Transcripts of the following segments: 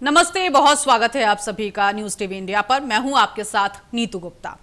नमस्ते, बहुत स्वागत है आप सभी का न्यूज टीवी इंडिया पर। मैं हूं आपके साथ नीतू गुप्ता।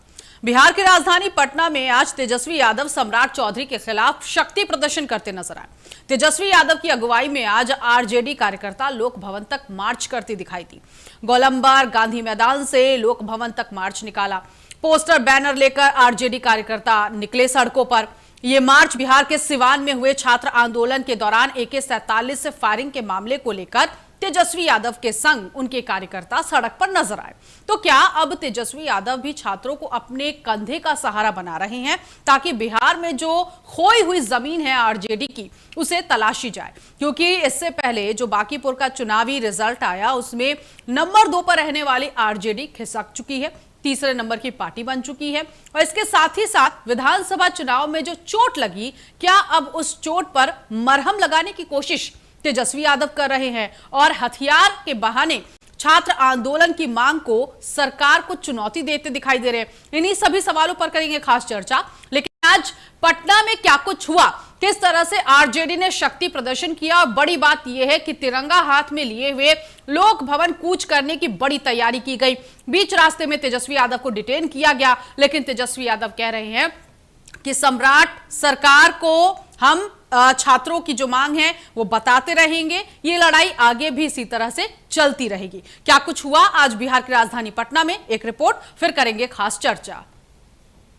बिहार की राजधानी पटना में आज तेजस्वी यादव सम्राट चौधरी के खिलाफ शक्ति प्रदर्शन करते नजर आए। तेजस्वी यादव की अगुवाई में आज आरजेडी कार्यकर्ता लोक भवन तक मार्च करती दिखाई दी। गोलंबर गांधी मैदान से लोक भवन तक मार्च निकाला। पोस्टर बैनर लेकर आरजेडी कार्यकर्ता निकले सड़कों पर। ये मार्च बिहार के सिवान में हुए छात्र आंदोलन के दौरान AK-47 से फायरिंग के मामले को लेकर तेजस्वी यादव के संग उनके कार्यकर्ता सड़क पर नजर आए। तो क्या अब तेजस्वी यादव भी छात्रों को अपने कंधे का सहारा बना रहे हैं ताकि बिहार में जो खोई हुई जमीन है आरजेडी की उसे तलाशी जाए? क्योंकि इससे पहले जो बांकीपुर का चुनावी रिजल्ट आया उसमें नंबर 2 पर रहने वाली आरजेडी खिसक चुकी है, तीसरे नंबर की पार्टी बन चुकी है। और इसके साथ ही साथ विधानसभा चुनाव में जो चोट लगी, क्या अब उस चोट पर मरहम लगाने की कोशिश तेजस्वी यादव कर रहे हैं और हथियार के बहाने छात्र आंदोलन की मांग को सरकार को चुनौती देते दिखाई दे रहे हैं? इन्हीं सभी सवालों पर करेंगे खास चर्चा। लेकिन आज पटना में क्या कुछ हुआ, किस तरह से आरजेडी ने शक्ति प्रदर्शन किया, और बड़ी बात यह है कि तिरंगा हाथ में लिए हुए लोक भवन कूच करने की बड़ी तैयारी की गई। बीच रास्ते में तेजस्वी यादव को डिटेन किया गया, लेकिन तेजस्वी यादव कह रहे हैं कि सम्राट सरकार को हम छात्रों की जो मांग है वो बताते रहेंगे, ये लड़ाई आगे भी इसी तरह से चलती रहेगी। क्या कुछ हुआ आज बिहार की राजधानी पटना में, एक रिपोर्ट, फिर करेंगे खास चर्चा।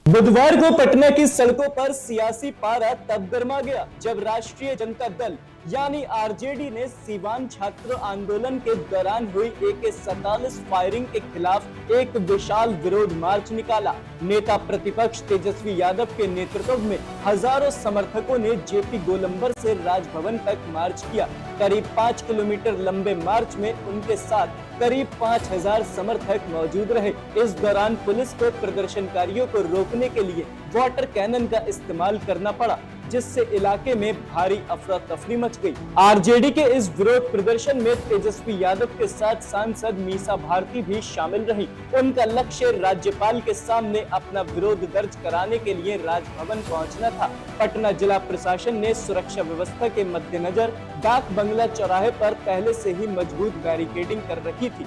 बुधवार को पटना की सड़कों पर सियासी पारा तब गर्मा गया जब राष्ट्रीय जनता दल यानी आरजेडी ने सीवान छात्र आंदोलन के दौरान हुई AK-47 फायरिंग के खिलाफ एक विशाल विरोध मार्च निकाला। नेता प्रतिपक्ष तेजस्वी यादव के नेतृत्व में हजारों समर्थकों ने जेपी गोलंबर से राजभवन तक मार्च किया। करीब 5 किलोमीटर लंबे मार्च में उनके साथ करीब 5000 समर्थक मौजूद रहे। इस दौरान पुलिस को प्रदर्शनकारियों को रोकने के लिए वाटर कैनन का इस्तेमाल करना पड़ा, जिससे इलाके में भारी अफरा तफरी मच गई। आरजेडी के इस विरोध प्रदर्शन में तेजस्वी यादव के साथ सांसद मीसा भारती भी शामिल रही। उनका लक्ष्य राज्यपाल के सामने अपना विरोध दर्ज कराने के लिए राजभवन पहुंचना था। पटना जिला प्रशासन ने सुरक्षा व्यवस्था के मद्देनजर डाक बंगला चौराहे पर पहले से ही मजबूत बैरिकेडिंग कर रखी थी।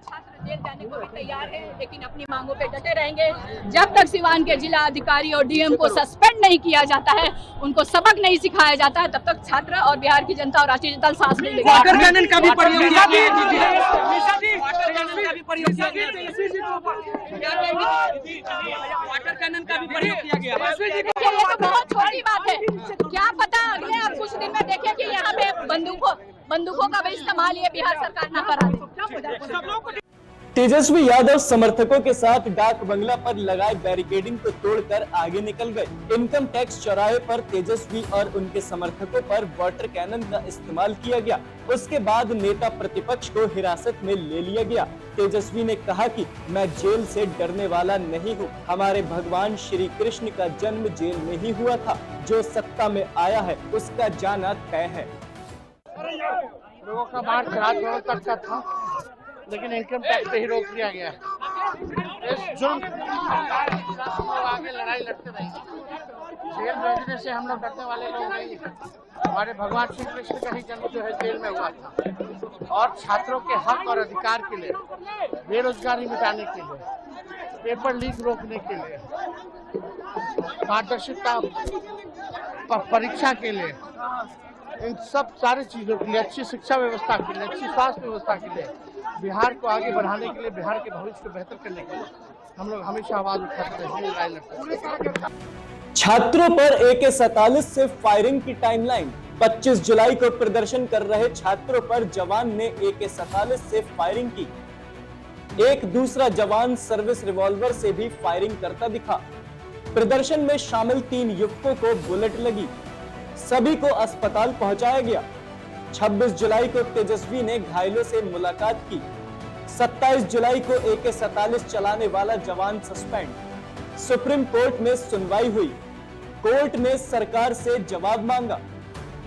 छात्र जेल जाने को भी तैयार है, लेकिन अपनी मांगों पे डटे रहेंगे। जब तक सिवान के जिला अधिकारी और डीएम को सस्पेंड नहीं किया जाता है, उनको सबक नहीं सिखाया जाता है, तब तक छात्र और बिहार की जनता और राष्ट्रीय जनता सांस नहीं लेगी। वाटर कैनन का भी प्रयोग किया गया। ये तो बहुत छोटी बात है, क्या पता अगले आप कुछ दिन में देखें कि यहाँ पे बंदूकों का भी इस्तेमाल ये बिहार सरकार न करा दे। तेजस्वी यादव समर्थकों के साथ डाक बंगला पर लगाए बैरिकेडिंग को तोड़कर आगे निकल गए। इनकम टैक्स चौराहे पर तेजस्वी और उनके समर्थकों पर वाटर कैनन का इस्तेमाल किया गया। उसके बाद नेता प्रतिपक्ष को हिरासत में ले लिया गया। तेजस्वी ने कहा कि मैं जेल से डरने वाला नहीं हूँ, हमारे भगवान श्री कृष्ण का जन्म जेल में ही हुआ था, जो सत्ता में आया है उसका जाना तय है। लोगों का मार्च राजभवन तक का था, लेकिन इनकम टैक्स पे ही रोक दिया गया। इस जुर्म हम लोग आगे लड़ाई लड़ते रहेंगे। जेल भेजने से हम लोग डरने वाले लोग नहीं हैं। हमारे भगवान श्री कृष्ण का ही जन्म जो है जेल में हुआ था, और छात्रों के हक और अधिकार के लिए, बेरोजगारी मिटाने के लिए, पेपर लीक रोकने के लिए, पारदर्शिता परीक्षा के लिए, इन सब सारी चीजों के लिए, अच्छी शिक्षा व्यवस्था के लिए, अच्छी स्वास्थ्य व्यवस्था के लिए, बिहार को आगे बढ़ाने के लिए, बिहार के भविष्य को बेहतर करने के लिए हम लोग हमेशा आवाज उठाते हैं, लड़ाई लड़ते हैं। छात्रों पर AK-47 से फायरिंग की टाइमलाइन। 25 जुलाई को प्रदर्शन कर रहे छात्रों पर जवान ने AK-47 से फायरिंग की। एक दूसरा जवान सर्विस रिवॉल्वर से भी फायरिंग करता दिखा। प्रदर्शन में शामिल 3 युवकों को बुलेट लगी, सभी को अस्पताल पहुंचाया गया। 26 जुलाई को तेजस्वी ने घायलों से मुलाकात की। 27 जुलाई को AK-47 चलाने वाला जवान सस्पेंड। सुप्रीम कोर्ट में सुनवाई हुई, कोर्ट ने सरकार से जवाब मांगा।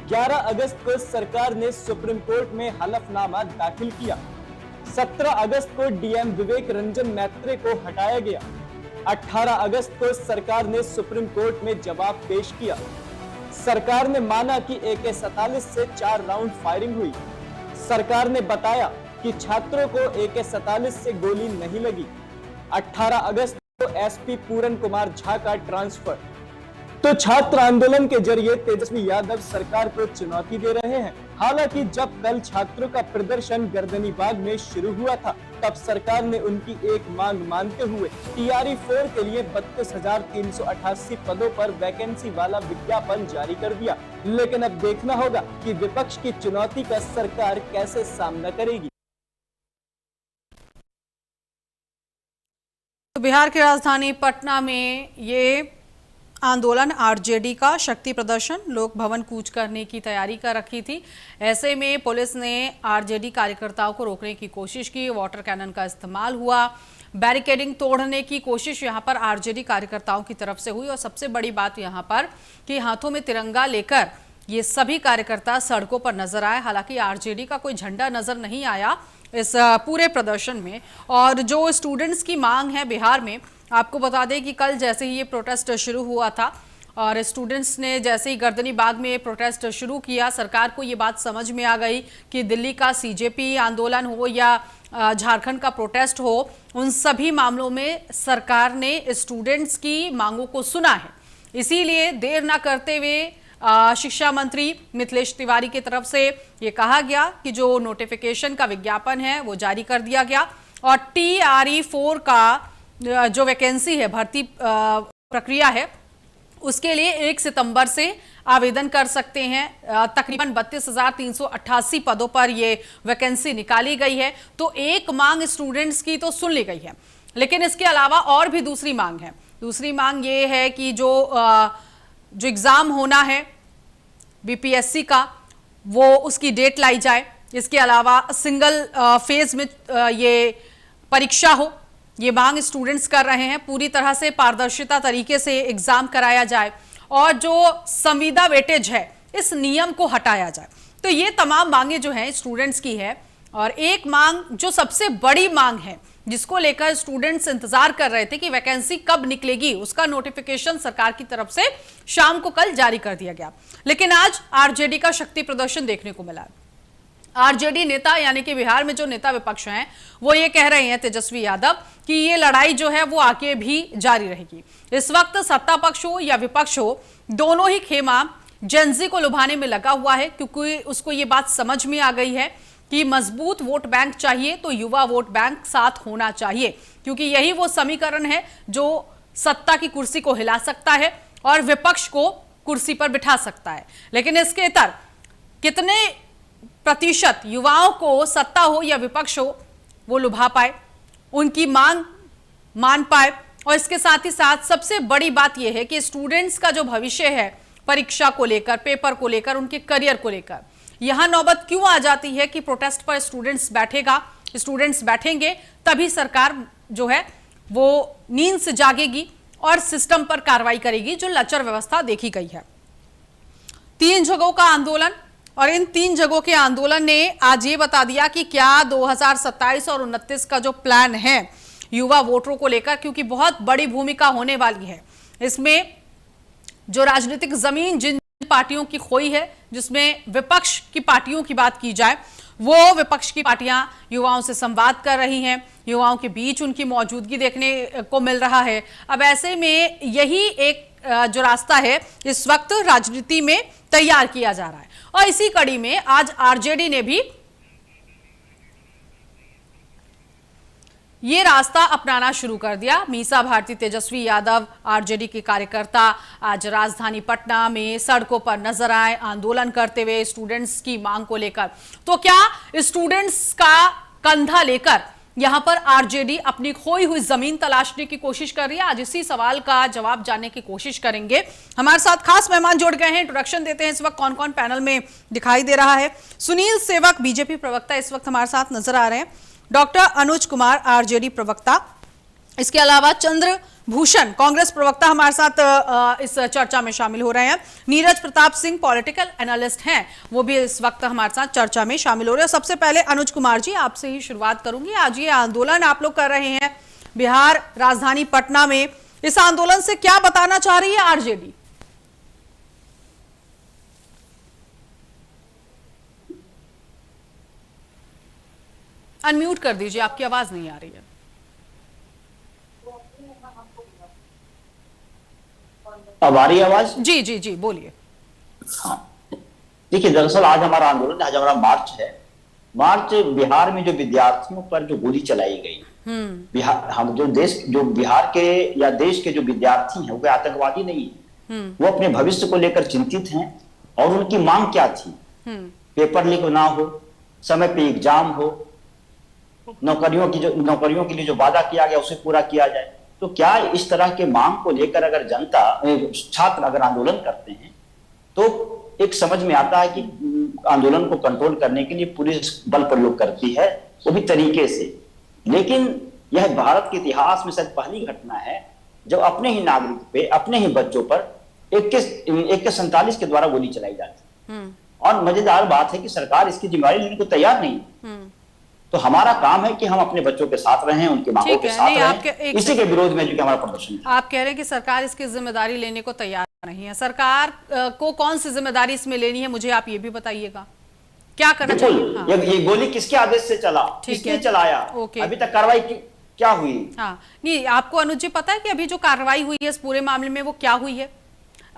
11 अगस्त को सरकार ने सुप्रीम कोर्ट में हलफनामा दाखिल किया। 17 अगस्त को डीएम विवेक रंजन मैत्रे को हटाया गया। 18 अगस्त को सरकार ने सुप्रीम कोर्ट में जवाब पेश किया। सरकार ने माना कि AK-47 से 4 राउंड फायरिंग हुई। सरकार ने बताया कि छात्रों को AK-47 से गोली नहीं लगी। 18 अगस्त को SP पूरन कुमार झा का ट्रांसफर। तो छात्र आंदोलन के जरिए तेजस्वी यादव सरकार को चुनौती दे रहे हैं। हालांकि जब कल छात्रों का प्रदर्शन गर्दनी बाग में शुरू हुआ था, तब सरकार ने उनकी एक मांग मानते हुए TRE 4 के लिए 32,388 पदों पर वैकेंसी वाला विज्ञापन जारी कर दिया। लेकिन अब देखना होगा कि विपक्ष की चुनौती का सरकार कैसे सामना करेगी। तो बिहार की राजधानी पटना में ये आंदोलन आरजेडी का शक्ति प्रदर्शन लोक भवन कूच करने की तैयारी कर रखी थी। ऐसे में पुलिस ने आरजेडी कार्यकर्ताओं को रोकने की कोशिश की, वाटर कैनन का इस्तेमाल हुआ, बैरिकेडिंग तोड़ने की कोशिश यहां पर आरजेडी कार्यकर्ताओं की तरफ से हुई। और सबसे बड़ी बात यहां पर कि हाथों में तिरंगा लेकर ये सभी कार्यकर्ता सड़कों पर नजर आए। हालांकि आरजेडी का कोई झंडा नजर नहीं आया इस पूरे प्रदर्शन में। और जो स्टूडेंट्स की मांग है बिहार में, आपको बता दें कि कल जैसे ही ये प्रोटेस्ट शुरू हुआ था और स्टूडेंट्स ने जैसे ही गर्दनी बाग में प्रोटेस्ट शुरू किया, सरकार को ये बात समझ में आ गई कि दिल्ली का CJP आंदोलन हो या झारखंड का प्रोटेस्ट हो, उन सभी मामलों में सरकार ने स्टूडेंट्स की मांगों को सुना है। इसीलिए देर ना करते हुए शिक्षा मंत्री मिथिलेश तिवारी की तरफ से ये कहा गया कि जो नोटिफिकेशन का विज्ञापन है वो जारी कर दिया गया और TRE 4 का जो वैकेंसी है, भर्ती प्रक्रिया है, उसके लिए 1 सितंबर से आवेदन कर सकते हैं। तकरीबन 32,388 पदों पर ये वैकेंसी निकाली गई है। तो एक मांग स्टूडेंट्स की तो सुन ली गई है, लेकिन इसके अलावा और भी दूसरी मांग है। दूसरी मांग ये है कि जो एग्जाम होना है BPSC का, वो उसकी डेट लाई जाए। इसके अलावा सिंगल फेज में ये परीक्षा हो, ये मांग स्टूडेंट्स कर रहे हैं। पूरी तरह से पारदर्शिता तरीके से एग्जाम कराया जाए और जो संविदा वेटेज है इस नियम को हटाया जाए। तो ये तमाम मांगे जो हैं स्टूडेंट्स की है। और एक मांग जो सबसे बड़ी मांग है, जिसको लेकर स्टूडेंट्स इंतजार कर रहे थे कि वैकेंसी कब निकलेगी, उसका नोटिफिकेशन सरकार की तरफ से शाम को कल जारी कर दिया गया। लेकिन आज आरजेडी का शक्ति प्रदर्शन देखने को मिला। आरजेडी नेता यानी कि बिहार में जो नेता विपक्ष हैं, वो ये कह रहे हैं तेजस्वी यादव कि ये लड़ाई जो है वो आगे भी जारी रहेगी। इस वक्त सत्ता पक्ष हो या विपक्ष हो, दोनों ही खेमा जेनजी को लुभाने में लगा हुआ है, क्योंकि उसको ये बात समझ में आ गई है कि मजबूत वोट बैंक चाहिए तो युवा वोट बैंक साथ होना चाहिए, क्योंकि यही वो समीकरण है जो सत्ता की कुर्सी को हिला सकता है और विपक्ष को कुर्सी पर बिठा सकता है। लेकिन इसके इतर कितने प्रतिशत युवाओं को सत्ता हो या विपक्ष हो वो लुभा पाए, उनकी मांग मान पाए। और इसके साथ ही साथ सबसे बड़ी बात यह है कि स्टूडेंट्स का जो भविष्य है, परीक्षा को लेकर, पेपर को लेकर, उनके करियर को लेकर, यहां नौबत क्यों आ जाती है कि प्रोटेस्ट पर स्टूडेंट्स बैठेंगे तभी सरकार जो है वो नींद से जागेगी और सिस्टम पर कार्रवाई करेगी, जो लचर व्यवस्था देखी गई है। 3 जगहों का आंदोलन, और इन 3 जगहों के आंदोलन ने आज ये बता दिया कि क्या 2027 और 29 का जो प्लान है युवा वोटरों को लेकर, क्योंकि बहुत बड़ी भूमिका होने वाली है इसमें। जो राजनीतिक जमीन जिन पार्टियों की खोई है, जिसमें विपक्ष की पार्टियों की बात की जाए, वो विपक्ष की पार्टियां युवाओं से संवाद कर रही हैं, युवाओं के बीच उनकी मौजूदगी देखने को मिल रहा है। अब ऐसे में यही एक जो रास्ता है इस वक्त राजनीति में तैयार किया जा रहा है। और इसी कड़ी में आज आरजेडी ने भी ये रास्ता अपनाना शुरू कर दिया। मीसा भारती तेजस्वी यादव आरजेडी के कार्यकर्ता आज राजधानी पटना में सड़कों पर नजर आए, आंदोलन करते हुए स्टूडेंट्स की मांग को लेकर। तो क्या स्टूडेंट्स का कंधा लेकर यहां पर आरजेडी अपनी खोई हुई जमीन तलाशने की कोशिश कर रही है? आज इसी सवाल का जवाब जानने की कोशिश करेंगे। हमारे साथ खास मेहमान जुड़ गए हैं, इंट्रोडक्शन देते हैं इस वक्त कौन कौन पैनल में दिखाई दे रहा है। सुनील सेवक बीजेपी प्रवक्ता इस वक्त हमारे साथ नजर आ रहे हैं, डॉक्टर अनुज कुमार आरजेडी प्रवक्ता, इसके अलावा चंद्र भूषण कांग्रेस प्रवक्ता हमारे साथ इस चर्चा में शामिल हो रहे हैं, नीरज प्रताप सिंह पॉलिटिकल एनालिस्ट हैं, वो भी इस वक्त हमारे साथ चर्चा में शामिल हो रहे हैं। सबसे पहले अनुज कुमार जी, आपसे ही शुरुआत करूंगी। आज ये आंदोलन आप लोग कर रहे हैं बिहार राजधानी पटना में, इस आंदोलन से क्या बताना चाह रही है आरजेडी? अनम्यूट कर दीजिए, आपकी आवाज नहीं आ रही है। अब आ रही है आवाज? जी जी जी, बोलिए। हाँ, देखिए, दरअसल आज हमारा आंदोलन, आज हमारा मार्च है। मार्च बिहार में जो विद्यार्थियों पर जो गोली चलाई गई, बिहार, हम जो बिहार के या देश के जो विद्यार्थी हैं वो आतंकवादी नहीं है, वो अपने भविष्य को लेकर चिंतित हैं। और उनकी मांग क्या थी? पेपर लीक ना हो, समय पे एग्जाम हो, नौकरियों के लिए जो वादा किया गया उसे पूरा किया जाए। तो क्या इस तरह के मांग को लेकर अगर छात्र अगर आंदोलन करते हैं तो एक समझ में आता है कि आंदोलन को कंट्रोल करने के लिए पुलिस बल प्रयोग करती है, वो भी तरीके से। लेकिन यह भारत के इतिहास में शायद पहली घटना है जब अपने ही नागरिक पे, अपने ही बच्चों पर AK-47 के द्वारा गोली चलाई जाती है। और मजेदार बात है कि सरकार इसकी जिम्मेदारी लेने को तैयार नहीं है। तो हमारा काम है कि हम अपने बच्चों के साथ रहें, उनके मांगों के साथ रहें। इसी के विरोध में जो कि हमारा प्रदर्शन है। आप कह रहे हैं कि सरकार इसकी जिम्मेदारी लेने को तैयार नहीं है। सरकार को कौन सी जिम्मेदारी इसमें लेनी है, मुझे आप ये भी बताइएगा, क्या करना चाहिए? हाँ। ये गोली किसके आदेश से चला, किसने चलाया, अभी तक कार्रवाई क्या हुई? हाँ, नहीं, आपको अनुज जी पता है कि अभी जो कार्रवाई हुई है इस पूरे मामले में वो क्या हुई है?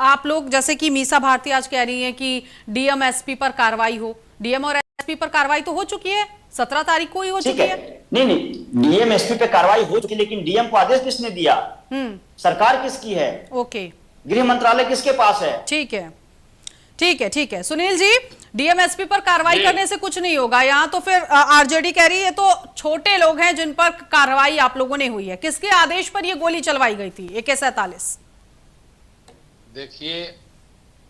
आप लोग जैसे कि मीसा भारती आज कह रही है कि डीएम एसपी पर कार्रवाई हो, डीएम और एसपी पर कार्रवाई तो हो चुकी है, 17 तारीख को ही हो चुकी है। नहीं, डीएम एसपी पे कार्रवाई हो चुकी, लेकिन डीएम को आदेश किसने दिया? सरकार किसकी है? ओके, गृह मंत्रालय किसके पास है? ठीक है, ठीक है, ठीक है। सुनील जी, डीएम एसपी पर कार्रवाई करने से कुछ नहीं होगा यहाँ, तो फिर आरजेडी कह रही है तो छोटे लोग हैं जिन पर कार्रवाई आप लोगों ने हुई है। किसके आदेश पर ये गोली चलवाई गई थी AK-47? देखिए,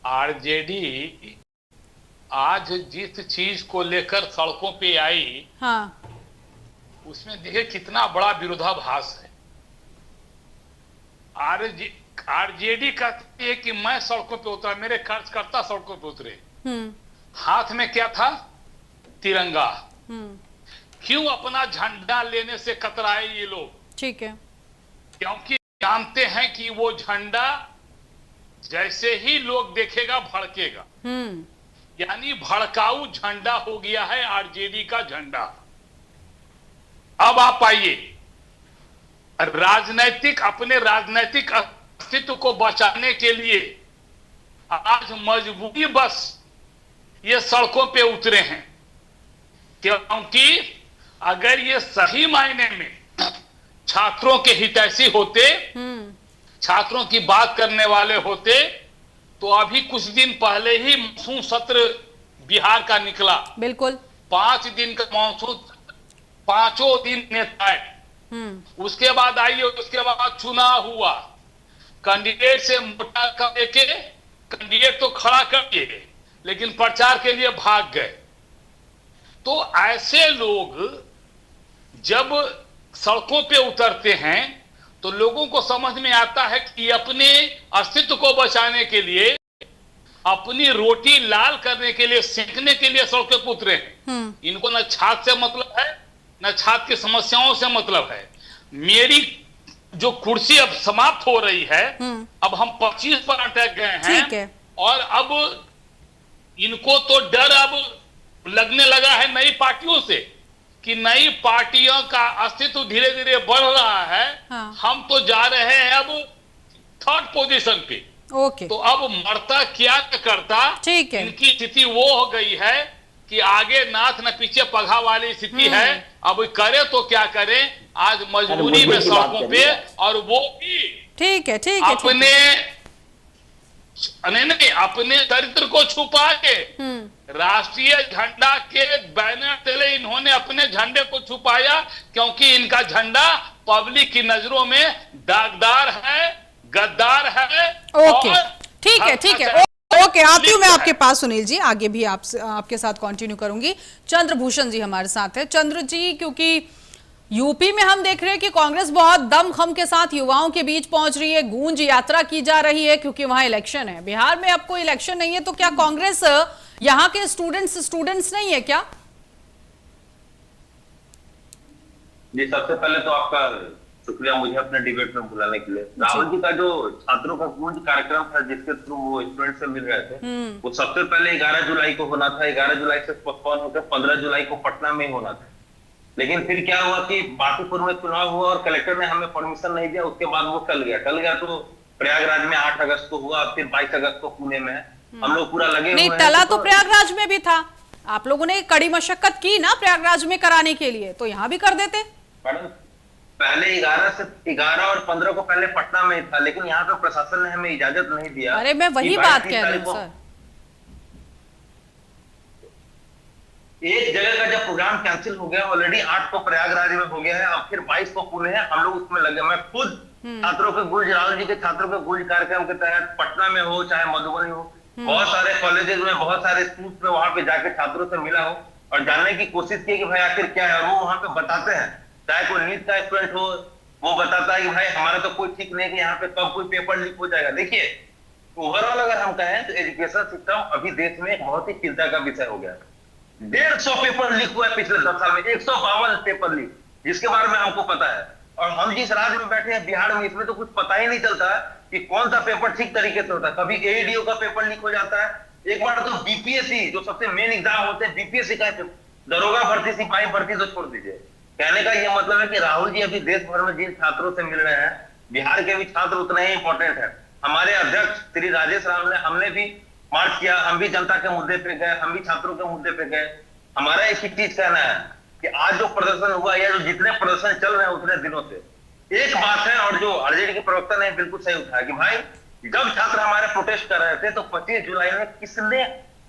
आरजेडी आज जिस चीज को लेकर सड़कों पे आई, हाँ, उसमें देखिए कितना बड़ा विरोधाभास है। आरजेडी कहती है कि मैं सड़कों पे उतरा, मेरे कार्यकर्ता सड़कों पे उतरे, हाथ में क्या था? तिरंगा। क्यों अपना झंडा लेने से कतराए ये लोग? ठीक है, क्योंकि जानते हैं कि वो झंडा जैसे ही लोग देखेगा भड़केगा। यानी भड़काऊ झंडा हो गया है आरजेडी का झंडा। अब आप आइए, अपने राजनैतिक अस्तित्व को बचाने के लिए आज मजबूरी बस ये सड़कों पे उतरे हैं। क्योंकि अगर ये सही मायने में छात्रों के हितैषी होते, छात्रों की बात करने वाले होते, तो अभी कुछ दिन पहले ही मानसून सत्र बिहार का निकला। बिल्कुल, 5 दिन का मानसून, 5 दिन में तय। उसके बाद आइए, उसके बाद चुनाव हुआ, कैंडिडेट से मोटा करके कैंडिडेट तो खड़ा कर दिए, लेकिन प्रचार के लिए भाग गए। तो ऐसे लोग जब सड़कों पे उतरते हैं तो लोगों को समझ में आता है कि अपने अस्तित्व को बचाने के लिए, अपनी रोटी लाल करने के लिए, सेंकने के लिए सड़कों पर उतरे हैं। इनको न छात्र से मतलब है, न छात्र की समस्याओं से मतलब है। मेरी जो कुर्सी अब समाप्त हो रही है, अब हम 25 पर अटक गए हैं, और अब इनको तो डर अब लगने लगा है नई पार्टियों से कि नई पार्टियों का अस्तित्व धीरे धीरे बढ़ रहा है। हाँ। हम तो जा रहे हैं अब 3rd पोजीशन पे। ओके। तो अब मरता क्या न करता, ठीक है। इनकी स्थिति वो हो गई है कि आगे नाथ न पीछे पगा वाली स्थिति है। अब करे तो क्या करें, आज मजबूरी में सड़कों पे, और वो भी ठीक है, ठीक है, अपने नहीं अपने चरित्र को छुपा के राष्ट्रीय झंडा के बैनर तले इन्होंने अपने झंडे को छुपाया, क्योंकि इनका झंडा पब्लिक की नजरों में दागदार है, गद्दार है। ओके, ठीक है, ठीक है, ओके, आती हूँ मैं आपके पास सुनील जी, आगे भी आपके साथ कंटिन्यू करूंगी। चंद्रभूषण जी हमारे साथ है। चंद्र जी, क्योंकि यूपी में हम देख रहे हैं कि कांग्रेस बहुत दमखम के साथ युवाओं के बीच पहुंच रही है, गूंज यात्रा की जा रही है, क्योंकि वहां इलेक्शन है। बिहार में अब कोई इलेक्शन नहीं है, तो क्या कांग्रेस यहाँ के स्टूडेंट्स नहीं है क्या? जी, सबसे पहले तो आपका शुक्रिया मुझे अपने डिबेट में बुलाने के लिए। राहुल जी का जो छात्रों का गूंज कार्यक्रम था जिसके थ्रू वो स्टूडेंट से मिल रहे थे, वो सबसे पहले 11 जुलाई को होना था। 11 जुलाई से पोस्टपोन होकर 15 जुलाई को पटना में होना था। लेकिन फिर क्या हुआ कि बांकीपुर में चुनाव हुआ और कलेक्टर ने हमें परमिशन नहीं दिया, उसके बाद वो टल गया तो प्रयागराज में 8 अगस्त को हुआ, फिर 22 अगस्त को पुणे में है। हम लोग पूरा लगे नहीं, हुए टला हैं। तो प्रयागराज में भी था, आप लोगों ने कड़ी मशक्कत की ना प्रयागराज में कराने के लिए, तो यहाँ भी कर देते। मैडम पहले 11 और 15 को पहले पटना में था, लेकिन यहाँ पे प्रशासन ने हमें इजाजत नहीं दिया। अरे मैं वही बात कह रही हूँ सर। एक जगह का जब प्रोग्राम कैंसिल हो गया, ऑलरेडी 8 को प्रयागराज में हो गया है, अब फिर 22 को पुणे है, हम लोग उसमें लगे। मैं खुद छात्रों के गुंज, राहुल जी के छात्रों के गुंज कार्यक्रम के तहत पटना में हो चाहे मधुबनी हो, बहुत सारे कॉलेजेस में, बहुत सारे स्कूल में वहां पे जाके छात्रों से मिला हो और जानने की कोशिश की कि भाई आखिर क्या है। और वो वहां पे बताते हैं, चाहे कोई नीट का स्टूडेंट हो, वो बताता है कि भाई हमारा तो कोई ठीक नहीं कि यहाँ पे कब कोई पेपर लीक हो जाएगा। देखिए ओवरऑल अगर हम कहें तो एजुकेशन सिस्टम अभी देश में एक बहुत ही चिंता का विषय हो गया। 150 पेपर लीक हुआ है पिछले 10 साल में, 152 पेपर लीक, जिसके बारे में हमको पता है। और हम जिस राज्य में बैठे हैं बिहार में, इसमें तो कुछ पता ही नहीं चलता कि कौन सा पेपर ठीक तरीके से होता है। कभी एईडीओ का पेपर लीक हो जाता है, एक बार तो बीपीएससी जो सबसे मेन एग्जाम होते हैं, बीपीएससी का दरोगा भर्ती, सिपाही भर्ती तो छोड़ दीजिए। कहने का यह मतलब है कि राहुल जी अभी देश भर में जिन छात्रों से मिल रहे हैं, बिहार के भी छात्र उतने ही इंपॉर्टेंट है। हमारे अध्यक्ष श्री राजेश राम ने, हमने भी मार्च किया, हम भी जनता के मुद्दे पे गए, हम भी छात्रों के मुद्दे पे गए। हमारा एक ही चीज कहना है कि आज जो प्रदर्शन हुआ या जो जितने प्रदर्शन चल रहे हैं उतने दिनों से, एक बात है, और जो आरजेडी के प्रवक्ता ने बिल्कुल सही उठाया कि भाई जब छात्र हमारे प्रोटेस्ट कर रहे थे तो 25 जुलाई में किसने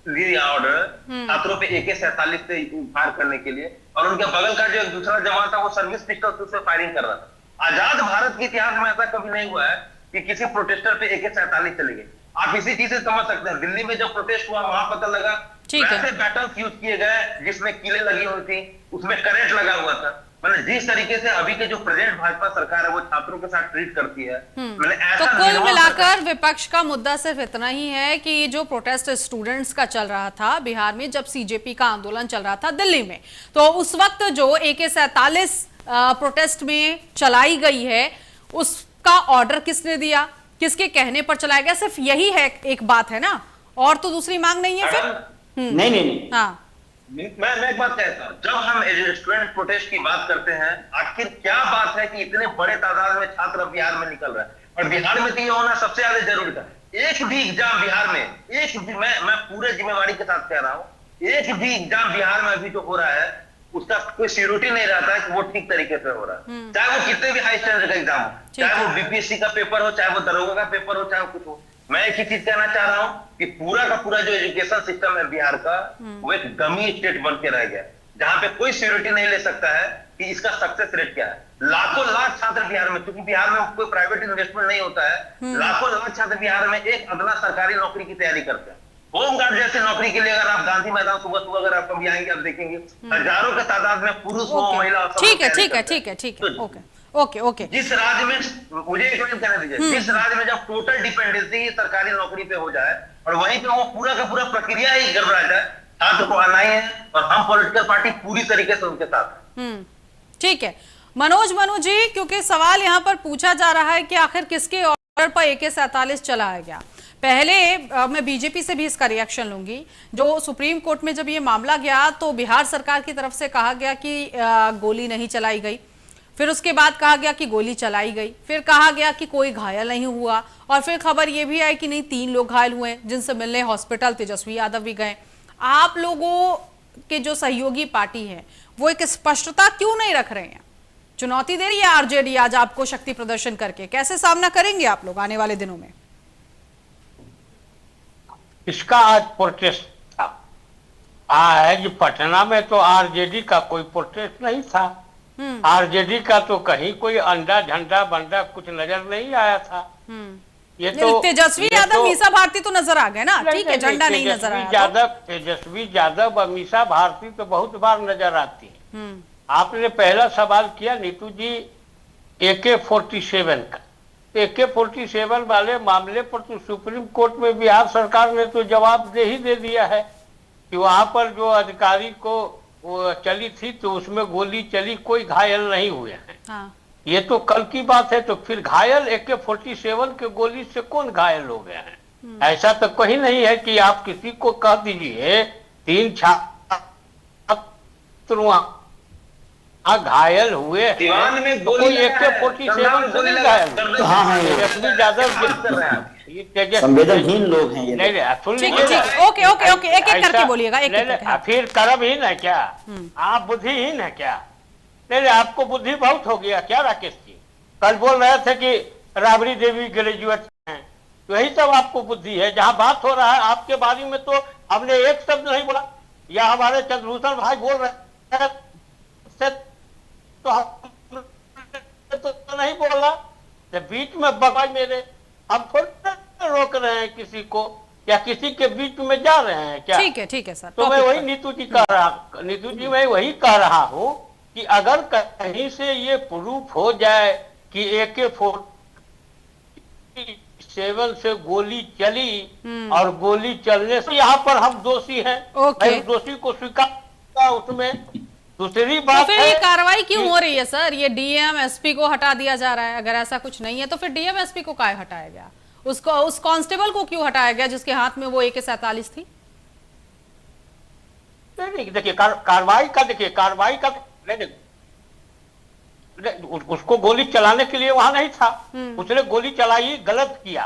लिया ऑर्डर छात्रों पे AK-47 से फायर करने के लिए, और उनके बगल का जो एक दूसरा जवान था वो सर्विस पिस्टल से फायरिंग कर रहा था। आजाद भारत के इतिहास में ऐसा कभी नहीं हुआ है कि किसी प्रोटेस्टर पे AK-47 चले गए। आप इसी चीज से समझ सकते हैं, दिल्ली में जब प्रोटेस्ट हुआ वहां पता लगा वैसे बैटल्स यूज किए गए जिसमें कीलें लगी हुई थी, उसमें करंट लगा हुआ था। मैंने जिस तरीके से अभी के जो प्रेजेंट भाजपा सरकार है वो छात्रों के साथ ट्रीट करती है, मैंने ऐसा तो कुल मिलाकर विपक्ष का मुद्दा सिर्फ इतना ही है कि जो प्रोटेस्ट स्टूडेंट्स का चल रहा था बिहार में, जब सीजेपी का आंदोलन चल रहा था दिल्ली में, तो उस वक्त जो AK-47 प्रोटेस्ट में चलाई गई है उसका ऑर्डर किसने दिया, किसके कहने पर चलाया गया, सिर्फ यही है एक बात है ना, और तो दूसरी मांग नहीं है फिर। नहीं। हाँ, मैं एक बात कहता हूं, जब हम स्टूडेंट प्रोटेस्ट की बात करते हैं, आखिर क्या बात है कि इतने बड़े तादाद में छात्र बिहार में निकल रहे हैं, और बिहार में तो ये होना सबसे ज्यादा जरूरी था। एक भी एग्जाम बिहार में, एक भी, मैं पूरे जिम्मेवारी के साथ कह रहा हूं, एक भी एग्जाम बिहार में अभी जो हो रहा है उसका कोई सिक्योरिटी नहीं रहता है कि वो ठीक तरीके से हो रहा है, चाहे वो कितने भी हाई स्टैंडर्ड का एग्जाम हो, चाहे वो बीपीएससी का पेपर हो, चाहे वो दरोगा का पेपर हो, चाहे वो कुछ हो। मैं एक ही चीज कहना चाह रहा हूं कि पूरा का पूरा जो एजुकेशन सिस्टम है बिहार का, वो एक डमी स्टेट बन के रह गया, जहां पे कोई सिक्योरिटी नहीं ले सकता है कि इसका सक्सेस रेट क्या है। लाखों लाख छात्र बिहार में, क्योंकि बिहार में कोई प्राइवेट इन्वेस्टमेंट नहीं होता है, लाखों लाख छात्र बिहार में एक अदना सरकारी नौकरी की तैयारी करते हैं। होमगार्ड जैसे नौकरी के लिए अगर आप गांधी मैदान सुबह सुबह अगर आप कभी आएंगे, आप देखेंगे हजारों के तादाद में पुरुष हो, महिला हो, ठीक है, ओके। जिस राज्य में, मुझे एक मिनट कहने दीजिए, जिस राज्य में जब टोटल डिपेंडेंसी सरकारी नौकरी पे हो जाए और वहीं पे वो पूरा का पूरा प्रक्रिया ही गड़बड़ा जाए, छात्र को आना ही है, और हम पॉलिटिकल पार्टी पूरी तरीके से उनके साथ हैं। ठीक है मनोज जी, क्योंकि सवाल यहाँ पर पूछा जा रहा है कि आखिर किसके ऑर्डर पर AK-47 चलाया गया। पहले मैं बीजेपी से भी इसका रिएक्शन लूंगी। जो सुप्रीम कोर्ट में जब ये मामला गया तो बिहार सरकार की तरफ से कहा गया कि गोली नहीं चलाई गई, फिर उसके बाद कहा गया कि गोली चलाई गई, फिर कहा गया कि कोई घायल नहीं हुआ, और फिर खबर ये भी आई कि नहीं 3 लोग घायल हुए जिनसे मिलने हॉस्पिटल तेजस्वी यादव भी गए। आप लोगों के जो सहयोगी पार्टी है वो एक स्पष्टता क्यों नहीं रख रहे हैं? चुनौती दे रही है आरजेडी आज आपको शक्ति प्रदर्शन करके, कैसे सामना करेंगे आप लोग आने वाले दिनों में? इसका आज प्रोटेस्ट था, आज पटना में तो आरजेडी का कोई प्रोटेस्ट नहीं था। आरजेडी का तो कहीं कोई अंडा झंडा बंडा कुछ नजर नहीं आया था। ये तो तेजस्वी यादव मीसा भारती तो नजर आ गए ना, ठीक है, झंडा नहीं नजर आया। तेजस्वी यादव और मीसा भारती तो बहुत बार नजर आती है। आपने पहला सवाल किया नीतू जी AK-47 का, AK-47 वाले मामले पर तो सुप्रीम कोर्ट में बिहार सरकार ने तो जवाब दे दिया है कि वहां पर जो अधिकारी को वो चली थी तो उसमें गोली चली, कोई घायल नहीं हुए हैं। हाँ। ये तो कल की बात है, तो फिर घायल AK-47 के गोली से कौन घायल हो गया है? ऐसा तो कहीं नहीं है कि आप किसी को कह दीजिए 3 छात्र घायल हुए दीवान में तो गोली कोई लगा है, AK-47 से नहीं घायल। हाँ हाँ तेजस्वी यादव ये तेजस्वी संवेदनहीन लोग हैं ये नहीं नहीं सुन ठीक लीजिए है, ठीक है, ओके ओके ओके, एक एक करके बोलिएगा, एक एक करके, हाँ। फिर कर्महीन है क्या? आप बुद्धिहीन है क्या? नहीं नहीं आपको बुद्धि बहुत हो गया क्या राकेश जी? कल बोल रहे थे कि राबड़ी देवी ग्रेजुएट हैं, वही सब आपको बुद्धि है। जहाँ बात हो रहा है आपके बारे में तो हमने एक शब्द नहीं बोला, या हमारे चंद्रभूषण भाई बोल रहे हैं तो हम तो नहीं बोला, तो बीच में बगाई मेरे हम थोड़ा रोक रहे हैं किसी को, या किसी के बीच में जा रहे हैं क्या? ठीक है सर। तो मैं वही नीतू जी मैं वही कह रहा हूँ कि अगर कहीं से ये प्रूफ हो जाए कि AK-47 से गोली चली और गोली चलने से यहाँ पर हम दोषी हैं, मैं दोषी को स्वीकार उसमें। दूसरी बात तो फिर ये कार्रवाई क्यों हो रही है सर? ये DM SP को हटा दिया जा रहा है। अगर ऐसा कुछ नहीं है तो फिर DM SP को काहे हटाया गया? उसको उस कांस्टेबल को क्यों हटाया गया जिसके हाथ में वो AK-47 थी? नहीं देखिए कार्रवाई का उसको गोली चलाने के लिए वहां नहीं था, उसने गोली चलाई, गलत किया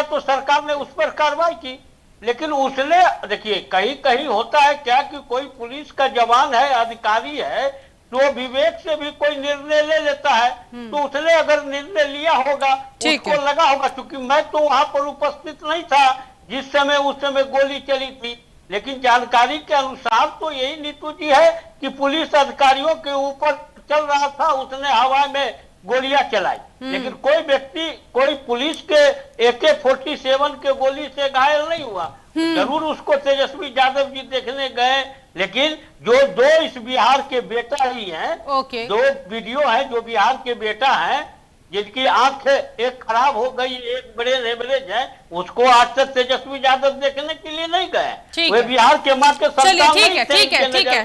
तो सरकार ने उस पर कार्रवाई की। लेकिन उसने देखिए कहीं कहीं होता है क्या कि कोई पुलिस का जवान है, अधिकारी है, तो विवेक से भी कोई निर्णय ले लेता है, तो उसने अगर निर्णय लिया होगा, उसको लगा होगा, क्योंकि मैं तो वहां पर उपस्थित नहीं था जिस समय उस समय गोली चली थी, लेकिन जानकारी के अनुसार तो यही नीतू जी है कि पुलिस अधिकारियों के ऊपर चल रहा था, उसने हवा में गोलियां चलाई, लेकिन कोई व्यक्ति कोई पुलिस के AK-47 के गोली से घायल नहीं हुआ। जरूर उसको तेजस्वी यादव जी देखने गए, लेकिन जो दो इस बिहार के बेटा ही हैं, दो वीडियो है जो बिहार के बेटा हैं जिनकी आंख एक खराब हो गई, एक ब्रेन हेमरेज है, उसको आज तक तेजस्वी यादव देखने के लिए नहीं गए। वे बिहार के माँ के संतान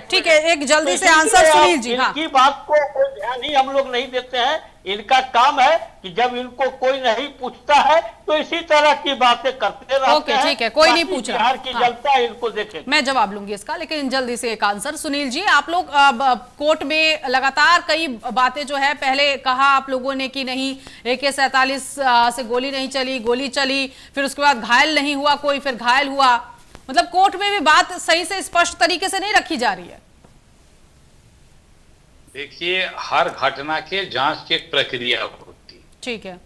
ठीक है, एक जल्दी से आंसर सुनील जी। इनकी बात को कोई ध्यान ही हम लोग नहीं देते हैं। इनका काम है कि जब इनको कोई नहीं पूछता है तो इसी तरह की बातें करते रहते हैं। ठीक है, कोई नहीं पूछ रहा, बिहार की जनता इनको देखे। मैं जवाब लूंगी इसका, लेकिन जल्दी से एक आंसर। सुनील जी, आप लोग कोर्ट में लगातार कई बातें जो है, पहले कहा आप लोगों ने कि नहीं AK-47 से गोली नहीं चली, गोली चली, फिर उसके बाद घायल नहीं हुआ कोई, फिर घायल हुआ, मतलब कोर्ट में भी बात सही से स्पष्ट तरीके से नहीं रखी जा रही है। देखिए हर घटना के जांच की एक प्रक्रिया होती है, ठीक है,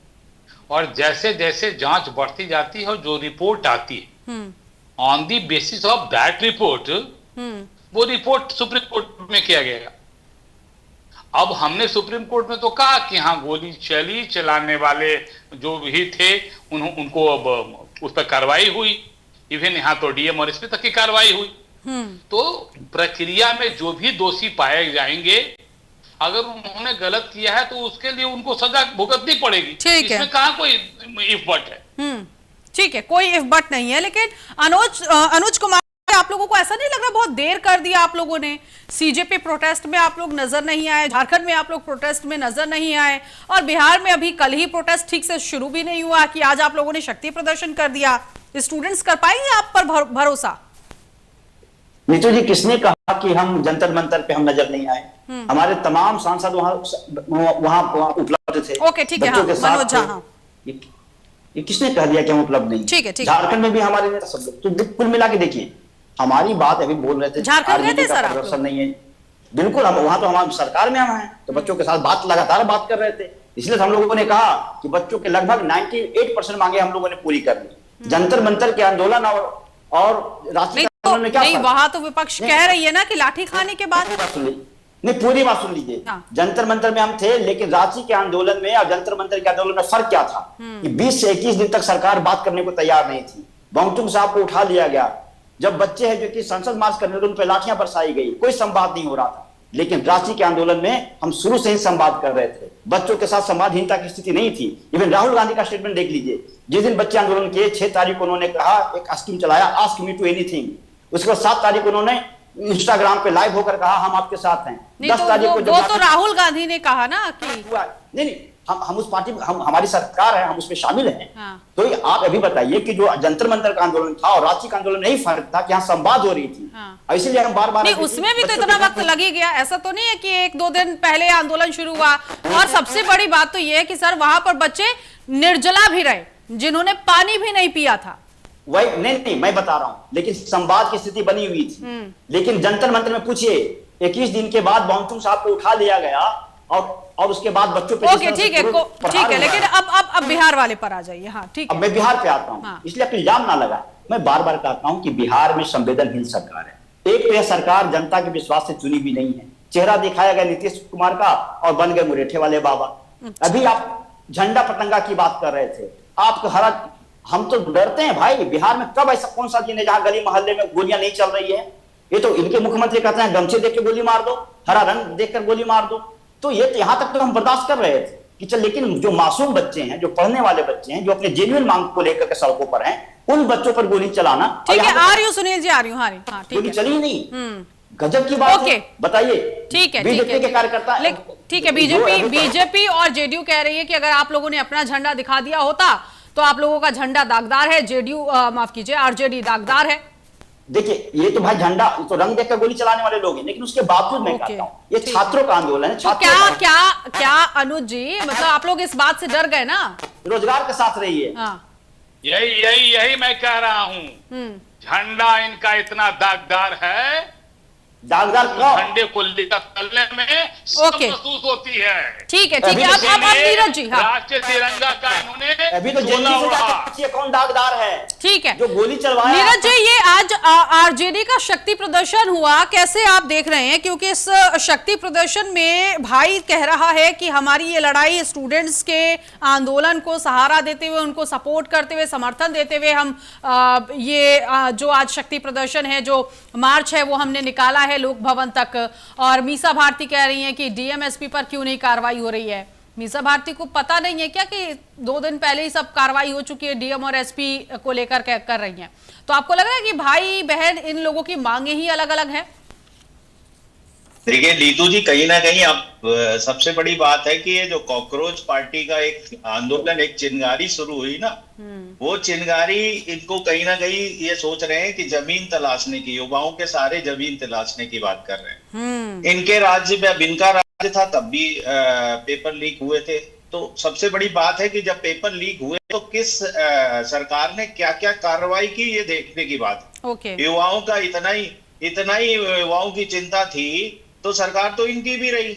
और जैसे जैसे जांच बढ़ती जाती है और जो रिपोर्ट आती है on the basis of that report वो रिपोर्ट सुप्रीम कोर्ट में किया गया। अब हमने सुप्रीम कोर्ट में तो कहा कि हाँ गोली चली, चलाने वाले जो भी थे उनको अब उस पर कार्रवाई हुई, इवन यहाँ तो DM और SP तक की कार्रवाई हुई। तो प्रक्रिया में जो भी दोषी पाए जाएंगे, अगर उन्होंने गलत किया है तो उसके लिए उनको सजा भुगतनी पड़ेगी। इसमें कहाँ कोई इफ बट है? ठीक है, कोई इफ बट नहीं है। लेकिन अनुज कुमार, आप लोगों को ऐसा नहीं लग रहा बहुत देर कर दिया आप लोगों ने? CJP प्रोटेस्ट में आप लोग नजर नहीं आए, झारखंड में आप लोग प्रोटेस्ट में नजर नहीं आए, और बिहार में अभी कल ही प्रोटेस्ट ठीक से शुरू भी नहीं हुआ कि आज आप लोगों ने शक्ति प्रदर्शन कर दिया। स्टूडेंट्स कर पाएंगे आप पर भरोसा? नीतू जी, किसने कहा कि हम जंतर मंतर पे हम नजर नहीं आए? हमारे तमाम सांसद वहां उपलब्ध थे। ओके, ठीक है, मनोज झा, हाँ। ये किसने कह दिया कि हम उपलब्ध नहीं? ठीक है, झारखंड में भी हमारे नेता सब लोग, तो कुल मिला के देखिए हमारी बात अभी बोल रहे थे झारखंड गए थे सर आप? नहीं है, बिल्कुल, हम वहां तो हमारी सरकार में हम हैं, तो बच्चों के साथ लगातार बात कर रहे थे, इसलिए हम लोगों ने कहा कि बच्चों के लगभग 98% मांगे हम लोगों ने पूरी कर ली। जंतर मंतर के आंदोलन और राष्ट्रीय में क्या नहीं, वहां तो विपक्ष कह रही है ना कि लाठी खाने के बाद। नहीं, पूरी बात सुन लीजिए। जंतर मंतर में हम थे, लेकिन रांची के आंदोलन में और जंतर मंतर के आंदोलन में फर्क क्या था कि 20 से 21 दिन तक सरकार बात करने को तैयार नहीं थी। वांगचुक साहब को उठा लिया गया, जब बच्चे हैं जो कि संसद मार्च करने उन पर लाठियां बरसाई गई, कोई संवाद नहीं हो रहा था। लेकिन रांची के आंदोलन में हम शुरू से ही संवाद कर रहे थे, बच्चों के साथ संवादहीनता की स्थिति नहीं थी। इवन राहुल गांधी का स्टेटमेंट देख लीजिए, जिस दिन बच्चे आंदोलन किए 6 तारीख को उन्होंने कहा, एक स्कीम चलाया, आस्क मी टू एनीथिंग। उसके बाद 7 तारीख को उन्होंने इंस्टाग्राम पे लाइव होकर कहा हम आपके साथ हैं। 10 तारीख को वो तो राहुल गांधी ने कहा ना कि नहीं, हम उस पार्टी, हम हमारी सरकार है, हम उसमें शामिल हैं। हाँ। तो ये आप अभी बताइए कि जो जंतर मंतर का आंदोलन था और रांची का आंदोलन नहीं फर्क था कि यहाँ संवाद हो रही थी। हाँ। इसीलिए हम बार बार नहीं, उसमें भी तो इतना वक्त लग ही गया। ऐसा तो नहीं है कि 1-2 दिन पहले आंदोलन शुरू हुआ। और सबसे बड़ी बात तो ये है कि सर वहां पर बच्चे निर्जला भी रहे, जिन्होंने पानी भी नहीं पिया था। वही नहीं मैं बता रहा हूं, लेकिन संवाद की स्थिति बनी हुई थी। लेकिन जंतर मंतर में पूछिए, 21 दिन के बाद बाउंसुम साहब को उठा लिया गया और उसके बाद बच्चों पे ओके, ठीक है, लेकिन अब बिहार वाले पर आ जाइए। हाँ, ठीक है। अब मैं बिहार पे आता हूं। हाँ। इसलिए अपनी इल्जाम ना लगा। मैं बार बार कहता हूं कि बिहार में संवेदनहीन सरकार है। एक तो यह सरकार जनता के विश्वास से चुनी भी नहीं है। चेहरा दिखाया गया नीतीश कुमार का और बन गए मुरेठे वाले बाबा। अभी आप झंडा पतंगा की बात कर रहे थे, आपको हरा, हम तो डरते हैं भाई। बिहार में कब ऐसा कौन सा दिन है जहां गली मोहल्ले में गोलियां नहीं चल रही है? ये तो इनके मुख्यमंत्री कहते हैं गमछे देख के गोली मार दो, हरा रंग देखकर गोली मार दो। तो ये तो यहां तक तो हम बर्दाश्त कर रहे थे कि चल, लेकिन जो मासूम बच्चे हैं, जो पढ़ने वाले बच्चे हैं, जो अपने जेन्युइन मांग को लेकर के सड़कों पर हैं, उन बच्चों पर गोली चलाना। ठीक है, आ रही हूँ सुनील जी, आ रही हूँ। हाँ, ठीक गोली है, चली नहीं, गजब की बात है। बताइए, ठीक है, बीजेपी के कार्यकर्ता, ठीक है, बीजेपी और जेडीयू कह रही है कि अगर आप लोगों ने अपना झंडा दिखा दिया होता तो आप लोगों का झंडा दागदार है, जेडीयू माफ कीजिए आरजेडी दागदार है। देखिए, ये तो भाई झंडा तो रंग देखकर गोली चलाने वाले लोग हैं, लेकिन उसके बावजूद मैं कहता हूं ये छात्रों का आंदोलन है। तो क्या अनुज जी, मतलब आप लोग इस बात से डर गए ना? रोजगार के साथ रहिए। हाँ। यही मैं कह रहा हूं। झंडा इनका इतना दागदार है, दागदार झंडे को तलने में महसूस होती है। ठीक है, अब नीरज जी। हाँ, राष्ट्रीय तिरंगा का इन्होंने अभी तो जल्दी कौन दागदार है? ठीक है, जो गोली चलवाया। नीरज जी, ये आज आरजेडी का शक्ति प्रदर्शन हुआ, कैसे आप देख रहे हैं? क्योंकि इस शक्ति प्रदर्शन में भाई कह रहा है कि हमारी ये लड़ाई स्टूडेंट्स के आंदोलन को सहारा देते हुए, उनको सपोर्ट करते हुए, समर्थन देते हुए हम जो आज शक्ति प्रदर्शन है, जो मार्च है, वो हमने निकाला है लोक भवन तक। और मीसा भारती कह रही हैं कि डीएमएसपी पर क्यों नहीं कार्रवाई हो रही है? मीसा भारती को पता नहीं है क्या कि 2 दिन पहले ही सब कार्रवाई हो चुकी है, डीएम और एसपी को लेकर कर रही हैं? तो आपको लग रहा है कि भाई बहन इन लोगों की मांगे ही अलग अलग है? देखिए नीतू जी, कहीं ना कहीं अब सबसे बड़ी बात है कि ये जो कॉकरोच पार्टी का एक आंदोलन, एक चिंगारी शुरू हुई ना, वो चिंगारी इनको कहीं ना कहीं ये सोच रहे हैं कि जमीन तलाशने की, युवाओं के सारे जमीन तलाशने की बात कर रहे हैं। इनके राज्य में, अब इनका राज्य था तब भी पेपर लीक हुए थे। तो सबसे बड़ी बात है कि जब पेपर लीक हुए तो किस सरकार ने क्या क्या कार्रवाई की, ये देखने की बात है। युवाओं का इतना ही युवाओं की चिंता थी तो सरकार तो इनकी भी रही,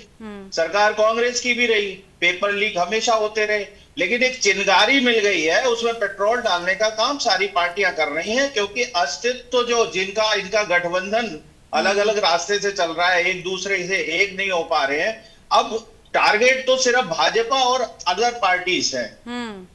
सरकार कांग्रेस की भी रही, पेपर लीक हमेशा होते रहे। लेकिन एक चिंगारी मिल गई है, उसमें पेट्रोल डालने का काम सारी पार्टियां कर रही हैं, क्योंकि अस्तित्व जो इनका गठबंधन अलग अलग रास्ते से चल रहा है, एक दूसरे से एक नहीं हो पा रहे हैं। अब टारगेट तो सिर्फ भाजपा और अदर पार्टीज है,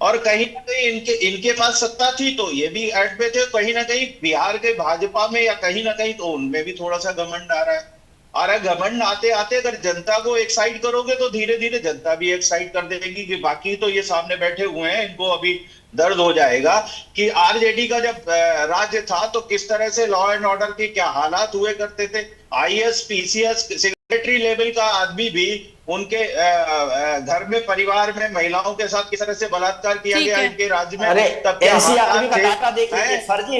और कहीं ना कहीं इनके पास सत्ता थी तो ये भी एड पे थे, कहीं ना कहीं बिहार के भाजपा में या कहीं ना कहीं तो उनमें भी थोड़ा सा घमंड आ रहा है। और घमंड आते आते अगर जनता को एक साइड करोगे तो धीरे धीरे जनता भी एक साइड कर देगी कि बाकी तो ये सामने बैठे हुए हैं, इनको अभी दर्द हो जाएगा कि आरजेडी का जब राज्य था तो किस तरह से लॉ एंड ऑर्डर के क्या हालात हुए करते थे। आईएएस पीसीएस सेक्रेटरी लेवल का आदमी भी उनके घर में, परिवार में महिलाओं के साथ किस तरह से बलात्कार किया गया इनके राज्य में, तब क्या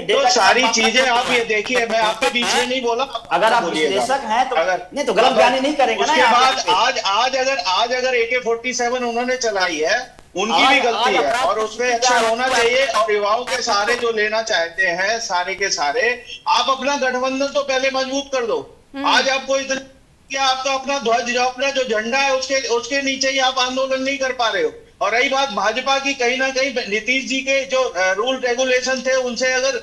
तो सारी चीजें आप ये देखिए। मैं आपके बीच में नहीं बोला, अगर आप विश्लेषक हैं तो नहीं तो गलत बयानी नहीं करेंगे। उसके बाद आज अगर AK-47 उन्होंने चलाई है, उनकी भी गलती है और उसमें एक्शन होना चाहिए। और युवाओं के सारे जो लेना चाहते हैं, सारे के सारे, आप अपना गठबंधन तो पहले मजबूत कर दो। आज आपको इतना आपका अपना ध्वज, अपना जो झंडा है उसके नीचे ही आप आंदोलन नहीं कर पा रहे हो। और रही बात भाजपा की, कहीं ना कहीं नीतीश जी के जो रूल रेगुलेशन थे उनसे अगर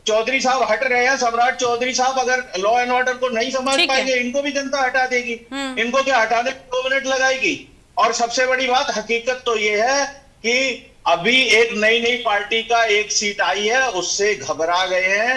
चौधरी साहब हट रहे हैं, सम्राट चौधरी साहब अगर लॉ एंड ऑर्डर को नहीं समझ पाएंगे, इनको भी जनता हटा देगी। इनको क्या हटाने में 2 मिनट लगाएगी। और सबसे बड़ी बात, हकीकत तो ये है कि अभी एक नई पार्टी का एक सीट आई है, उससे घबरा गए हैं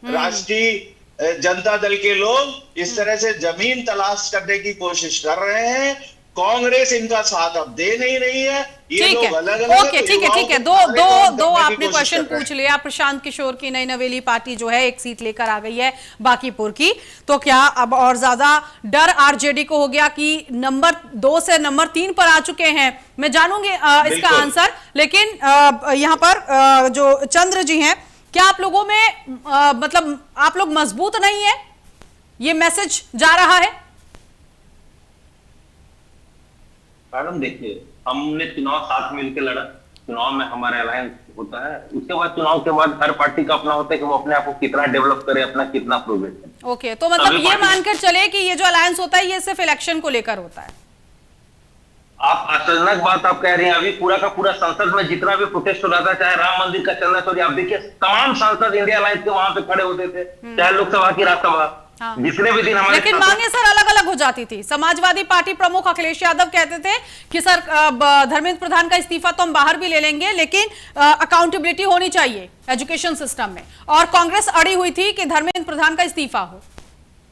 राष्ट्रीय जनता दल के लोग। इस तरह से जमीन तलाश करने की कोशिश कर रहे हैं कांग्रेस इनका साथ अब दे नहीं रही है। ये ठीक है, लोग अलग अलग ओके, ठीक है, ठीक है। दो आपने क्वेश्चन पूछ लिया। प्रशांत किशोर की नई नवेली पार्टी जो है एक सीट लेकर आ गई है बांकीपुर की, तो क्या अब और ज्यादा डर आरजेडी को हो गया कि नंबर 2 से नंबर 3 पर आ चुके हैं? मैं जानूंगी इसका आंसर, लेकिन यहाँ पर जो चंद्र जी हैं, क्या आप लोगों में मतलब आप लोग मजबूत नहीं है, ये मैसेज जा रहा है? मैडम देखिए, हमने चुनाव साथ मिलकर लड़ा, चुनाव में हमारा अलायंस होता है, उसके बाद चुनाव के बाद हर पार्टी का अपना होता है कि वो अपने आप को कितना डेवलप करे, अपना कितना प्रोग्रेस करे। ओके, तो मतलब ये मानकर चले कि ये जो अलायंस होता है ये सिर्फ इलेक्शन को लेकर होता है? आप आश्चर्यजनक बात आप कह रही हैं। अभी पूरा का पूरा संसद में जितना भी प्रोटेस्ट हो रहा था, चाहे राम मंदिर का चलना चोरी, आप देखिए तमाम सांसद इंडिया अलायंस के वहां पे खड़े होते थे, चाहे लोकसभा की राज्यसभा, जितने भी दिन हमारे, लेकिन मांगे सर अलग अलग हो जाती थी। समाजवादी पार्टी प्रमुख अखिलेश यादव कहते थे कि सर धर्मेंद्र प्रधान का इस्तीफा तो हम बाहर भी ले लेंगे, लेकिन अकाउंटेबिलिटी होनी चाहिए एजुकेशन सिस्टम में, और कांग्रेस अड़ी हुई थी कि धर्मेंद्र प्रधान का इस्तीफा हो।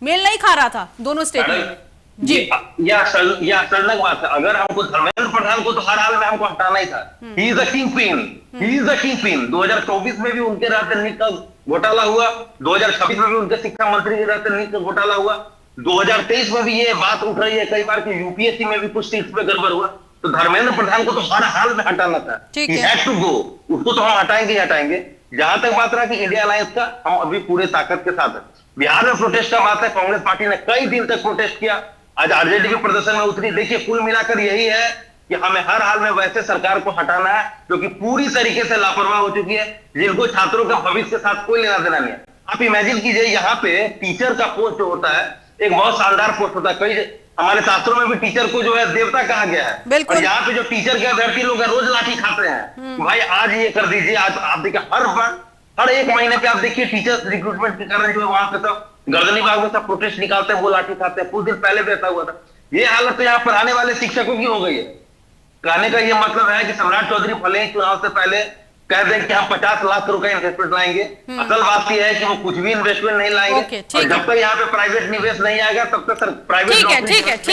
मेल नहीं खा रहा था दोनों स्टेटमेंट जी। यह आश्चर्यजनक बात है। अगर हमको धर्मेंद्र प्रधान को तो हर हाल में हमको हटाना ही था। He is the kingpin, he is the kingpin. 2024 में भी उनके रहते नीट का घोटाला हुआ, 2026 में भी उनके शिक्षा मंत्री के रहते नीट का घोटाला हुआ, 2023 में भी ये बात उठ रही है कई बार कि यूपीएससी में भी कुछ सीट्स पे गड़बड़ हुआ। तो धर्मेंद्र प्रधान को तो हर हाल में हटाना था। He had to go। उसको तो हम हटाएंगे ही हटाएंगे। जहां तक बात रहा कि इंडिया अलायंस का, हम अभी पूरे ताकत के साथ है। बिहार में प्रोटेस्ट का बात है, कांग्रेस पार्टी ने कई दिन तक प्रोटेस्ट किया, आज आरजेडी भी प्रदर्शन में उतरी। देखिए, कुल मिलाकर यही है कि हमें हर हाल में वैसे सरकार को हटाना है जो कि पूरी तरीके से लापरवाह हो चुकी है, जिनको छात्रों के भविष्य के साथ कोई लेना देना नहीं है। आप इमेजिन कीजिए, यहाँ पे टीचर का पोस्ट जो होता है एक बहुत शानदार पोस्ट होता है। कई हमारे शास्त्रों में भी टीचर को जो है देवता कहा गया है, और यहाँ पे जो टीचर के अभ्यर्थी लोग रोज लाठी खाते हैं, भाई आज ये कर दीजिए, आज आप देखिए हर एक महीने पे आप देखिए टीचर रिक्रूटमेंट के कारण जो है वहां पे सब गर्दनी बाग में सब प्रोटेस्ट निकालते हैं, वो लाठी खाते हैं। कुछ दिन पहले भी ऐसा हुआ था। ये हालत तो यहाँ पढ़ाने वाले शिक्षकों की हो गई है। कहने का ये मतलब है कि सम्राट चौधरी भले ही चुनाव से पहले कह दें कि हम 50 लाख करोड़ का इन्वेस्टमेंट लाएंगे, असल बात यह है कि वो कुछ भी इन्वेस्टमेंट नहीं लाएंगे। और जब तक यहाँ पे प्राइवेट निवेश नहीं आएगा तब तक प्राइवेट।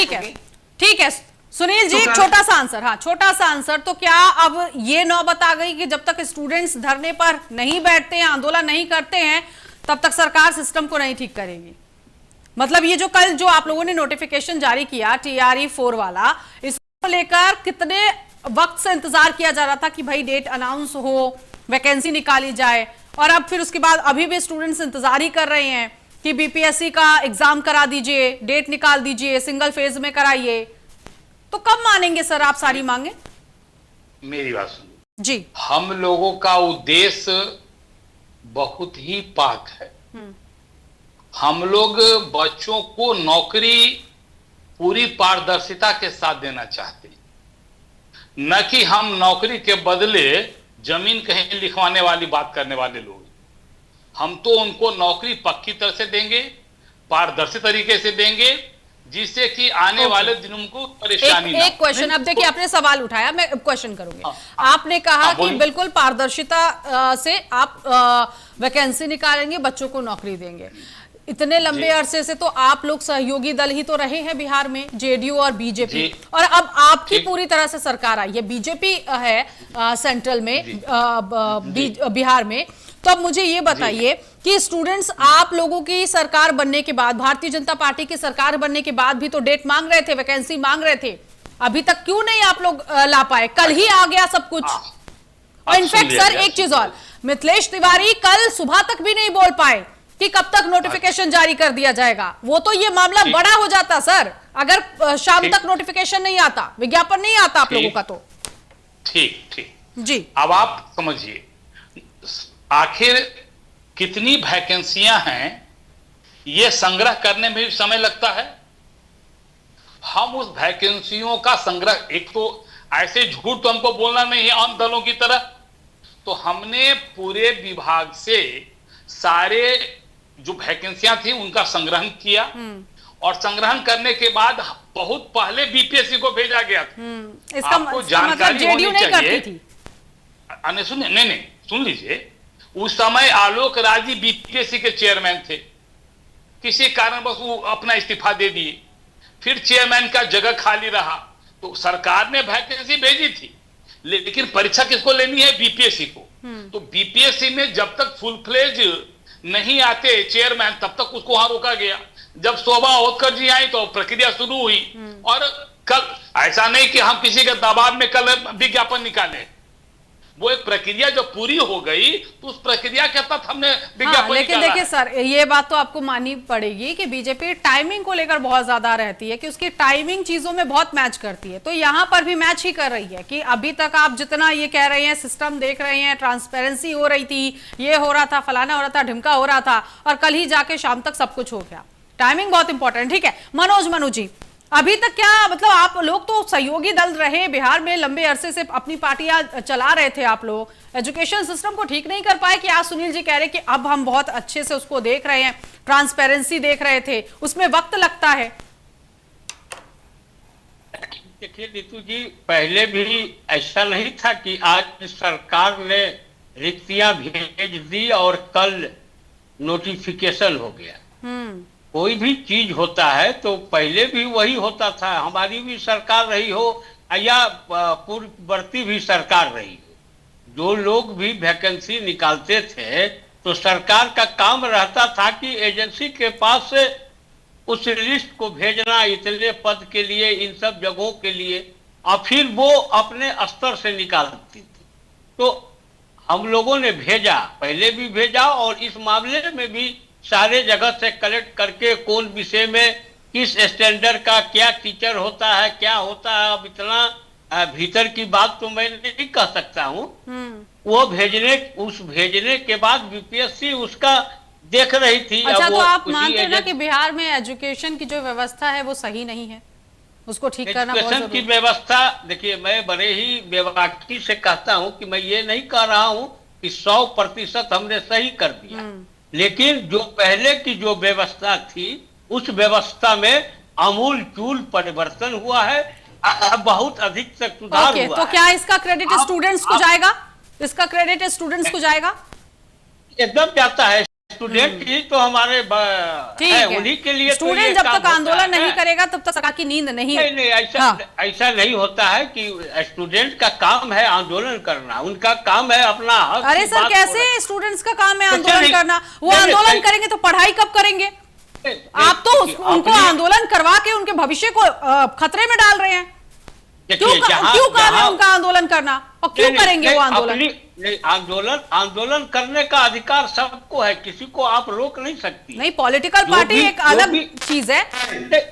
ठीक है सुनील जी, एक छोटा सा आंसर। हाँ, छोटा सा आंसर। तो क्या अब ये नौबत आ गई कि जब तक स्टूडेंट्स धरने पर नहीं बैठते हैं, आंदोलन नहीं करते हैं, तब तक सरकार सिस्टम को नहीं ठीक करेगी? मतलब ये जो कल जो आप लोगों ने नोटिफिकेशन जारी किया TRE 4 वाला, इसको लेकर कितने वक्त से इंतजार किया जा रहा था कि भाई डेट अनाउंस हो, वैकेंसी निकाली जाए, और अब फिर उसके बाद अभी भी स्टूडेंट्स इंतजार ही कर रहे हैं कि BPSC का एग्जाम करा दीजिए, डेट निकाल दीजिए, सिंगल फेज में कराइए। तो कब मानेंगे सर आप सारी मांगे? मेरी बात सुनिए जी। हम लोगों का उद्देश्य बहुत ही पाक है। हम लोग बच्चों को नौकरी पूरी पारदर्शिता के साथ देना चाहते हैं, न कि हम नौकरी के बदले जमीन कहीं लिखवाने वाली बात करने वाले लोग। हम तो उनको नौकरी पक्की तरह से देंगे, पारदर्शी तरीके से देंगे, जिससे कि आने वाले दिनों को परेशानी ना। एक क्वेश्चन, अब देखिए आपने सवाल उठाया, मैं क्वेश्चन करूंगी। आपने कहा कि बिल्कुल पारदर्शिता से आप वैकेंसी निकालेंगे, बच्चों को नौकरी देंगे। इतने लंबे अरसे से तो आप लोग सहयोगी दल ही तो रहे हैं बिहार में, जेडीयू और बीजेपी, और अब आपकी पूरी तरह से सरकार आई है, बीजेपी है सेंट्रल में, बिहार में। तो अब मुझे ये बताइए कि स्टूडेंट्स आप लोगों की सरकार बनने के बाद, भारतीय जनता पार्टी की सरकार बनने के बाद भी तो डेट मांग रहे थे, वैकेंसी मांग रहे थे, अभी तक क्यों नहीं आप लोग ला पाए? कल ही आ गया सब कुछ। और इनफैक्ट सर एक चीज और, मिथिलेश तिवारी कल सुबह तक भी नहीं बोल पाए कि कब तक नोटिफिकेशन जारी कर दिया जाएगा। वो तो ये मामला बड़ा हो जाता सर अगर शाम तक नोटिफिकेशन नहीं आता, विज्ञापन नहीं आता आप लोगों का तो। ठीक जी। अब आप समझिए, आखिर कितनी वैकेंसियां हैं, ये संग्रह करने में भी समय लगता है। हम उस वैकेंसियों का संग्रह, एक तो ऐसे झूठ तो हमको बोलना नहीं है आम दलों की तरह, तो हमने पूरे विभाग से सारे जो वैकेंसियां थी उनका संग्रहण किया, और संग्रहण करने के बाद बहुत पहले बीपीएससी को भेजा गया था। इसका आपको जानकारी होनी चाहिए। सुनिए, नहीं सुन लीजिए, उस समय आलोक राज जी बीपीएससी के चेयरमैन थे, किसी कारण बस वो अपना इस्तीफा दे दिए, फिर चेयरमैन का जगह खाली रहा, तो सरकार ने वैकेंसी भेजी थी, लेकिन परीक्षा किसको लेनी है? बीपीएससी को। तो बीपीएससी में जब तक फुल फ्लेज नहीं आते चेयरमैन, तब तक उसको वहां रोका गया। जब शोभा होतकर जी आई तो प्रक्रिया शुरू हुई। और कल ऐसा नहीं कि हम किसी के दबाव में कल विज्ञापन निकाले, वो एक प्रक्रिया जो पूरी हो गई तो उस प्रक्रिया के तहत हमने विज्ञापन लेकिन देखिए सर, ये बात तो आपको माननी पड़ेगी कि बीजेपी टाइमिंग को लेकर बहुत ज्यादा रहती है कि उसकी टाइमिंग चीजों में बहुत मैच करती है। तो यहाँ पर भी मैच ही कर रही है कि अभी तक आप जितना ये कह रहे हैं, सिस्टम देख रहे हैं, ट्रांसपेरेंसी हो रही थी, ये हो रहा था, फलाना हो रहा था, ढिमका हो रहा था, और कल ही जाके शाम तक सब कुछ हो गया। टाइमिंग बहुत इंपॉर्टेंट। ठीक है मनु जी, अभी तक क्या मतलब आप लोग तो सहयोगी दल रहे बिहार में, लंबे अरसे से अपनी पार्टियां चला रहे थे, आप लोग एजुकेशन सिस्टम को ठीक नहीं कर पाए कि आज सुनील जी कह रहे कि अब हम बहुत अच्छे से उसको देख रहे हैं, ट्रांसपेरेंसी देख रहे थे, उसमें वक्त लगता है। देखिए नीतू जी, पहले भी ऐसा नहीं था कि आज सरकार ने रिक्तियां भेज दी और कल नोटिफिकेशन हो गया। कोई भी चीज होता है तो पहले भी वही होता था, हमारी भी सरकार रही हो या पूर्ववर्ती भी सरकार रही हो, जो लोग भी वैकेंसी निकालते थे तो सरकार का काम रहता था कि एजेंसी के पास से उस लिस्ट को भेजना, इतने पद के लिए, इन सब जगहों के लिए, और फिर वो अपने स्तर से निकालती थी। तो हम लोगों ने भेजा, पहले भी भेजा, और इस मामले में भी सारे जगह से कलेक्ट करके कौन विषय में किस स्टैंडर्ड का क्या टीचर होता है, क्या होता है, अब इतना भीतर की बात तो मैं नहीं कह सकता हूँ। वो भेजने के बाद बीपीएससी उसका देख रही थी। अच्छा, तो आप मानते हैं ना कि बिहार में एजुकेशन की जो व्यवस्था है वो सही नहीं है, उसको ठीक करना बहुत जरूरी है। एजुकेशन की व्यवस्था, देखिए मैं बड़े ही बेबाकी से कहता हूँ कि मैं ये नहीं कह रहा हूँ कि 100% हमने सही कर दिया, लेकिन जो पहले की जो व्यवस्था थी उस व्यवस्था में आमूल चूल परिवर्तन हुआ है, बहुत अधिक तक सुधार हुआ तो क्या इसका क्रेडिट स्टूडेंट्स को जाएगा? इसका क्रेडिट स्टूडेंट्स को जाएगा? एकदम जाता है। स्टूडेंट ही तो हमारे है, उन्हीं के लिए। स्टूडेंट जब तक आंदोलन नहीं करेगा तब तक सरकार की नींद नहीं ऐसा नहीं होता है कि स्टूडेंट का काम है आंदोलन करना, उनका काम है अपना हक। अरे सर, कैसे स्टूडेंट्स का काम है आंदोलन करना? वो आंदोलन करेंगे तो पढ़ाई कब करेंगे? आप तो उनको आंदोलन करवा के उनके भविष्य को खतरे में डाल रहे हैं। क्यों काम है उनका आंदोलन करना, और क्यों करेंगे वो आंदोलन? आंदोलन करने का अधिकार सबको है, किसी को आप रोक नहीं सकती। नहीं, पॉलिटिकल पार्टी एक अलग चीज है,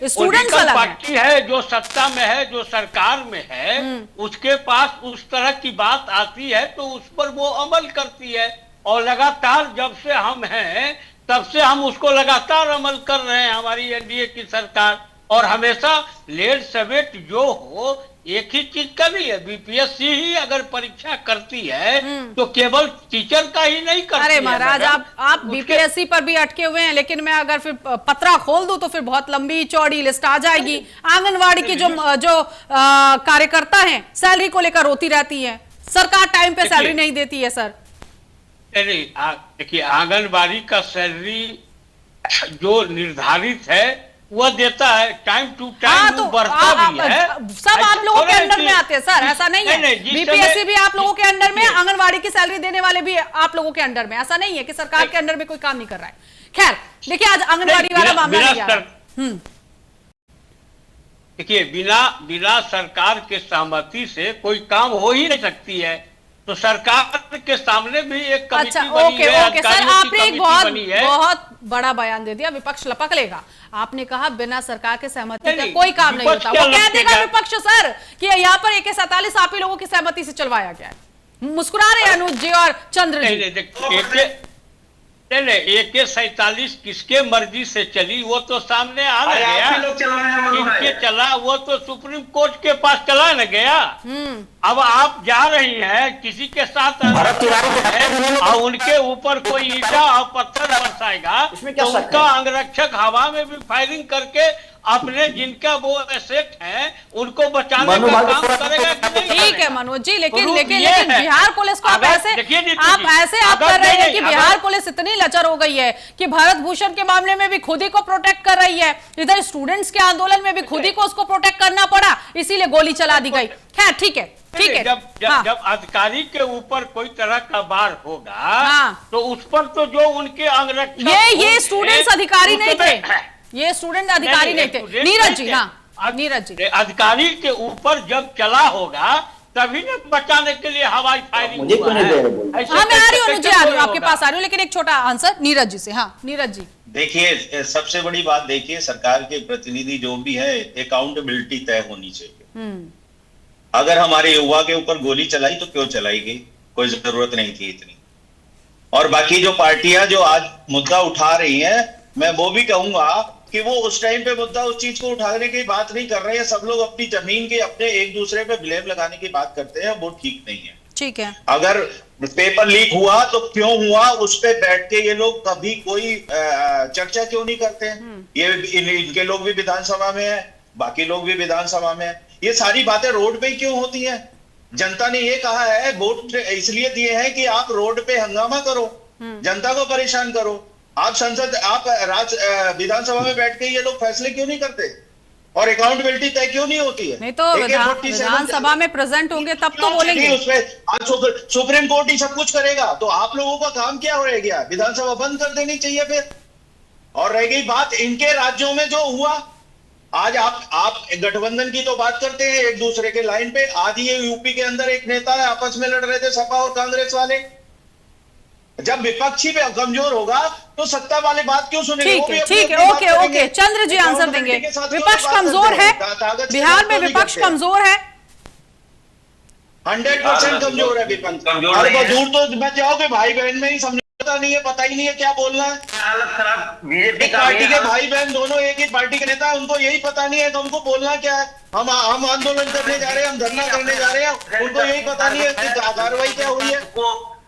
स्टूडेंट्स अलग पार्टी है। जो सत्ता में है, जो सरकार में है, उसके पास उस तरह की बात आती है तो उस पर वो अमल करती है, और लगातार जब से हम हैं तब से हम उसको लगातार अमल कर रहे हैं, हमारी एनडीए की सरकार। और हमेशा लेट सवेट जो हो, एक ही चीज कर रही है। बीपीएससी ही अगर परीक्षा करती है तो केवल टीचर का ही नहीं करती। अरे महाराज, आप बीपीएससी पर भी अटके हुए हैं, लेकिन मैं अगर फिर पत्रा खोल दूं तो फिर बहुत लंबी चौड़ी लिस्ट आ जाएगी। आंगनवाड़ी की जो कार्यकर्ता हैं, सैलरी को लेकर रोती रहती है, सरकार टाइम पे सैलरी नहीं देती है। सर देखिए, आंगनबाड़ी का सैलरी जो निर्धारित है वो देता है, टाइम टू टाइम तो बढ़ता भी है। सब आप लोगों के अंडर में आते हैं सर, ऐसा नहीं है। बीपीएससी भी आप लोगों के अंडर में, आंगनवाड़ी की सैलरी देने वाले भी आप लोगों के अंडर में, ऐसा नहीं है कि सरकार के अंडर में कोई काम नहीं कर रहा है। खैर, देखिए आज आंगनवाड़ी वाला मामला नहीं आ रहा। देखिए, बिना सरकार के सहमति से कोई काम हो ही नहीं सकती है, तो सरकार के सामने भी एक कमेटी बनी है। ओके सर, आपने एक बहुत बड़ा बयान दे दिया, विपक्ष लपक लेगा। आपने कहा बिना सरकार के सहमति का कोई काम नहीं होता। वो कह देगा विपक्ष सर कि यहाँ पर AK-47 आप ही लोगों की सहमति से चलवाया गया है। मुस्कुरा रहे अनुज जी और चंद्र जी। AK-47 किसके मर्जी से चली वो तो सामने आ न गया, किसके चला वो तो सुप्रीम कोर्ट के पास चला न गया। अब आप जा रही हैं किसी के साथ और उनके ऊपर कोई ईटा और पत्थर बरसाएगा तो उनका अंगरक्षक हवा में भी फायरिंग करके अपने जिनका वो एसेट है उनको बचाने का काम करेगा कि नहीं? ठीक है मनोज जी, लेकिन तो लेकिन ये लेकिन है। बिहार पुलिस को आप अगर- ऐसे देखिए नीतू आप जी, ऐसे आप अगर कर रहे हैं नहीं, कि अगर- बिहार पुलिस इतनी लचर हो गई है कि भरत भूषण के मामले में भी खुद ही को प्रोटेक्ट कर रही है, इधर स्टूडेंट्स के आंदोलन में भी खुद ही को उसको प्रोटेक्ट करना पड़ा, इसीलिए गोली चला दी गई। खैर ठीक है, ठीक है। जब अधिकारी के ऊपर कोई तरह का वार होगा हाँ। तो उस पर तो जो उनके अंगरक्षक ये स्टूडेंट्स अधिकारी नहीं थे, ये स्टूडेंट अधिकारी नहीं थे। स्टूडेंट नीरज नहीं जी, थे। हाँ नीरज जी, अधिकारी के ऊपर जब चला होगा तभी न बचाने के लिए हवाई फायरिंग मुझे क्यों नहीं दे रहे बोलने? ऐसे हाँ मैं आ रही हूँ कैसे अनुज जी, आ रही हूँ आपके होगा? पास आ रही हूँ, लेकिन एक छोटा आंसर नीरज जी से। हाँ नीरज जी, देखिए, सबसे बड़ी बात देखिए, सरकार के प्रतिनिधि जो भी है, अकाउंटेबिलिटी तय होनी चाहिए। अगर हमारे युवा के ऊपर गोली चलाई तो क्यों चलाई गई, कोई जरूरत नहीं थी इतनी। और बाकी जो पार्टियां जो आज मुद्दा उठा रही हैं, मैं वो भी कहूंगा कि वो उस टाइम पे मुद्दा उस चीज को उठाने की बात नहीं कर रहे हैं। सब लोग अपनी जमीन के अपने एक दूसरे पे ब्लेम लगाने की बात करते हैं, वो ठीक नहीं है। ठीक है। अगर पेपर लीक हुआ तो क्यों हुआ, उस पे बैठ के ये लोग कभी कोई चर्चा क्यों नहीं करते हैं? ये इनके लोग भी विधानसभा में है, बाकी लोग भी विधानसभा में है, ये सारी बातें रोड पे क्यों होती हैं? जनता ने ये कहा है, वोट इसलिए दिए हैं कि आप रोड पे हंगामा करो, जनता को परेशान करो। आप संसद, आप विधानसभा में बैठ के ये लोग फैसले क्यों नहीं करते और अकाउंटेबिलिटी तय क्यों नहीं होती है? नहीं तो विधानसभा में प्रेजेंट होंगे तब तो बोलेंगे। उसमें आज सुप्रीम कोर्ट ही सब कुछ करेगा तो आप लोगों का काम क्या रह गया? विधानसभा बंद कर देनी चाहिए फिर। और रह गई बात इनके राज्यों में जो हुआ, आज आप गठबंधन की तो बात करते हैं एक दूसरे के लाइन पे। आज ये यूपी के अंदर एक नेता है, आपस में लड़ रहे थे सपा और कांग्रेस वाले। जब विपक्षी पे कमजोर होगा तो सत्ता वाले बात क्यों सुनेंगे? ठीक है, ठीक है, okay okay, Chandra ji answer देंगे। विपक्ष कमजोर है, बिहार में विपक्ष कमजोर है, 100% कमजोर है विपक्ष। और दूर तो मैं जाओगे भाई बहन में ही समझौता नहीं है, पता ही नहीं है क्या बोलना है। हालत खराब बीजेपी एक पार्टी के भाई बहन दोनों एक ही पार्टी के नेता है, उनको यही पता नहीं है तो उनको बोलना क्या है? हम आंदोलन करने जा रहे हैं, हम धरना करने जा रहे हैं, उनको यही पता नहीं है कि कार्रवाई क्या हुई है।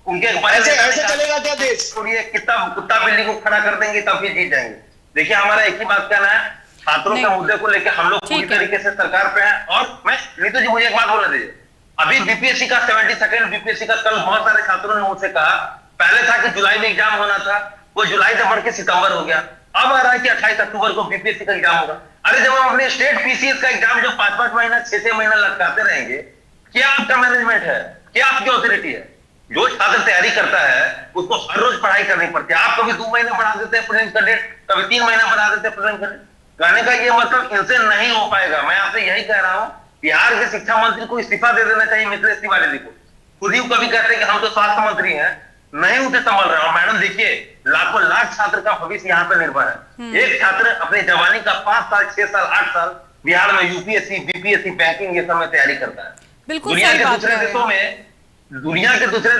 उनके ऐसे चलेगा क्या देश? कुत्ता बिल्ली को खड़ा कर देंगे तब भी जीत जाएंगे। देखिए हमारा एक ही बात कहना है, छात्रों के मुद्दे को लेकर हम लोग पूरी तरीके से सरकार पे हैं। और मैं नीतू जी मुझे एक बात बोलने दीजिए, अभी बीपीएससी का 72nd बीपीएससी का कल बहुत सारे छात्रों ने मुझसे कहा, पहले था कि जुलाई में एग्जाम होना था, वो जुलाई से बढ़ के सितंबर हो गया, अब आ रहा है कि 28 अक्टूबर को बीपीएससी का एग्जाम होगा। अरे जब हम अपने स्टेट पीसीएस का एग्जाम जो 5-5 महीना 6-6 महीना लटकाते रहेंगे, क्या आपका मैनेजमेंट है? क्या आपकी ऑथोरिटी है? जो छात्र तैयारी करता है उसको हर रोज पढ़ाई करनी पड़ती है। आप कभी 2 महीने बढ़ा देते हैं प्रिलिम्स का डेट, कभी 3 महीना बढ़ा देते हैं प्रिलिम्स का डेट। कहने का ये मतलब इनसे नहीं हो पाएगा। मैं आपसे यही कह रहा हूं, बिहार के शिक्षा मंत्री को इस्तीफा दे देना चाहिए, मिथिलेश तिवारी जी को। खुद ही कभी कहते हैं कि हम तो स्वास्थ्य मंत्री हैं, नहीं उनसे संभल रहे। और मैडम देखिए, लाखों लाख छात्र का भविष्य यहाँ पे निर्भर है। एक छात्र अपनी जवानी का 5 साल 6 साल 8 साल बिहार में यूपीएससी बीपीएससी बैंकिंग ये सब में तैयारी करता है। बिल्कुल दुनिया सही के बात दूसरे है।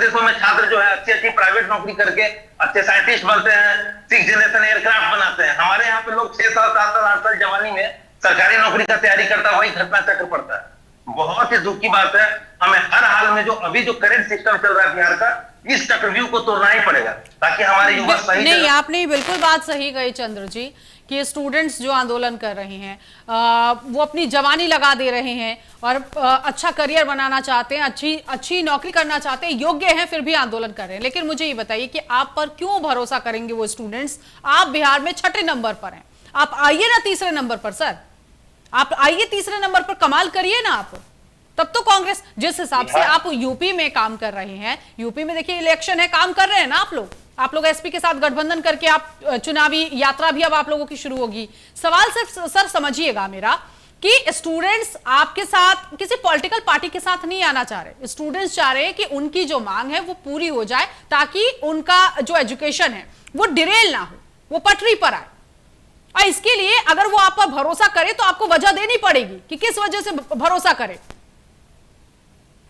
देशों में छात्र जो है अच्छी अच्छी प्राइवेट नौकरी करके अच्छे साइंटिस्ट बनते हैं, 6th जनरेशन एयरक्राफ्ट बनाते हैं। हमारे यहाँ पे लोग 6 साल 7 साल 8 साल जवानी में सरकारी नौकरी का तैयारी करता है, वही घटना चक्र पड़ता है। बहुत ही दुख की बात है। हमें हर हाल में जो अभी जो करंट सिस्टम चल रहा है बिहार का, इस चक्रव्यूह को तोड़ना ही पड़ेगा ताकि हमारे युवा सही नहीं, आपने बिल्कुल बात सही कही चंद्र जी कि स्टूडेंट्स जो आंदोलन कर रहे हैं वो अपनी जवानी लगा दे रहे हैं और अच्छा करियर बनाना चाहते हैं, अच्छी नौकरी करना चाहते हैं, योग्य हैं, फिर भी आंदोलन कर रहे हैं। लेकिन मुझे ये बताइए कि आप पर क्यों भरोसा करेंगे वो स्टूडेंट्स? आप बिहार में 6ठे नंबर पर हैं, आप आइए ना तीसरे नंबर पर। सर आप आइए तीसरे नंबर पर, कमाल करिए ना आप। तब तो कांग्रेस जिस हिसाब से आप यूपी में काम कर रहे हैं, यूपी में देखिए इलेक्शन है, काम कर रहे हैं ना आप लोग एसपी के साथ गठबंधन करके आप चुनावी यात्रा भी अब आप लोगों की शुरू होगी। सवाल सिर्फ सर समझिएगा मेरा कि स्टूडेंट्स आपके साथ किसी पॉलिटिकल पार्टी के साथ नहीं आना चाह रहे। स्टूडेंट्स चाह रहे हैं कि उनकी जो मांग है वो पूरी हो जाए ताकि उनका जो एजुकेशन है वो डिरेल ना हो, वो पटरी पर आए। और इसके लिए अगर वो आप पर भरोसा करे तो आपको वजह देनी पड़ेगी कि किस वजह से भरोसा करे।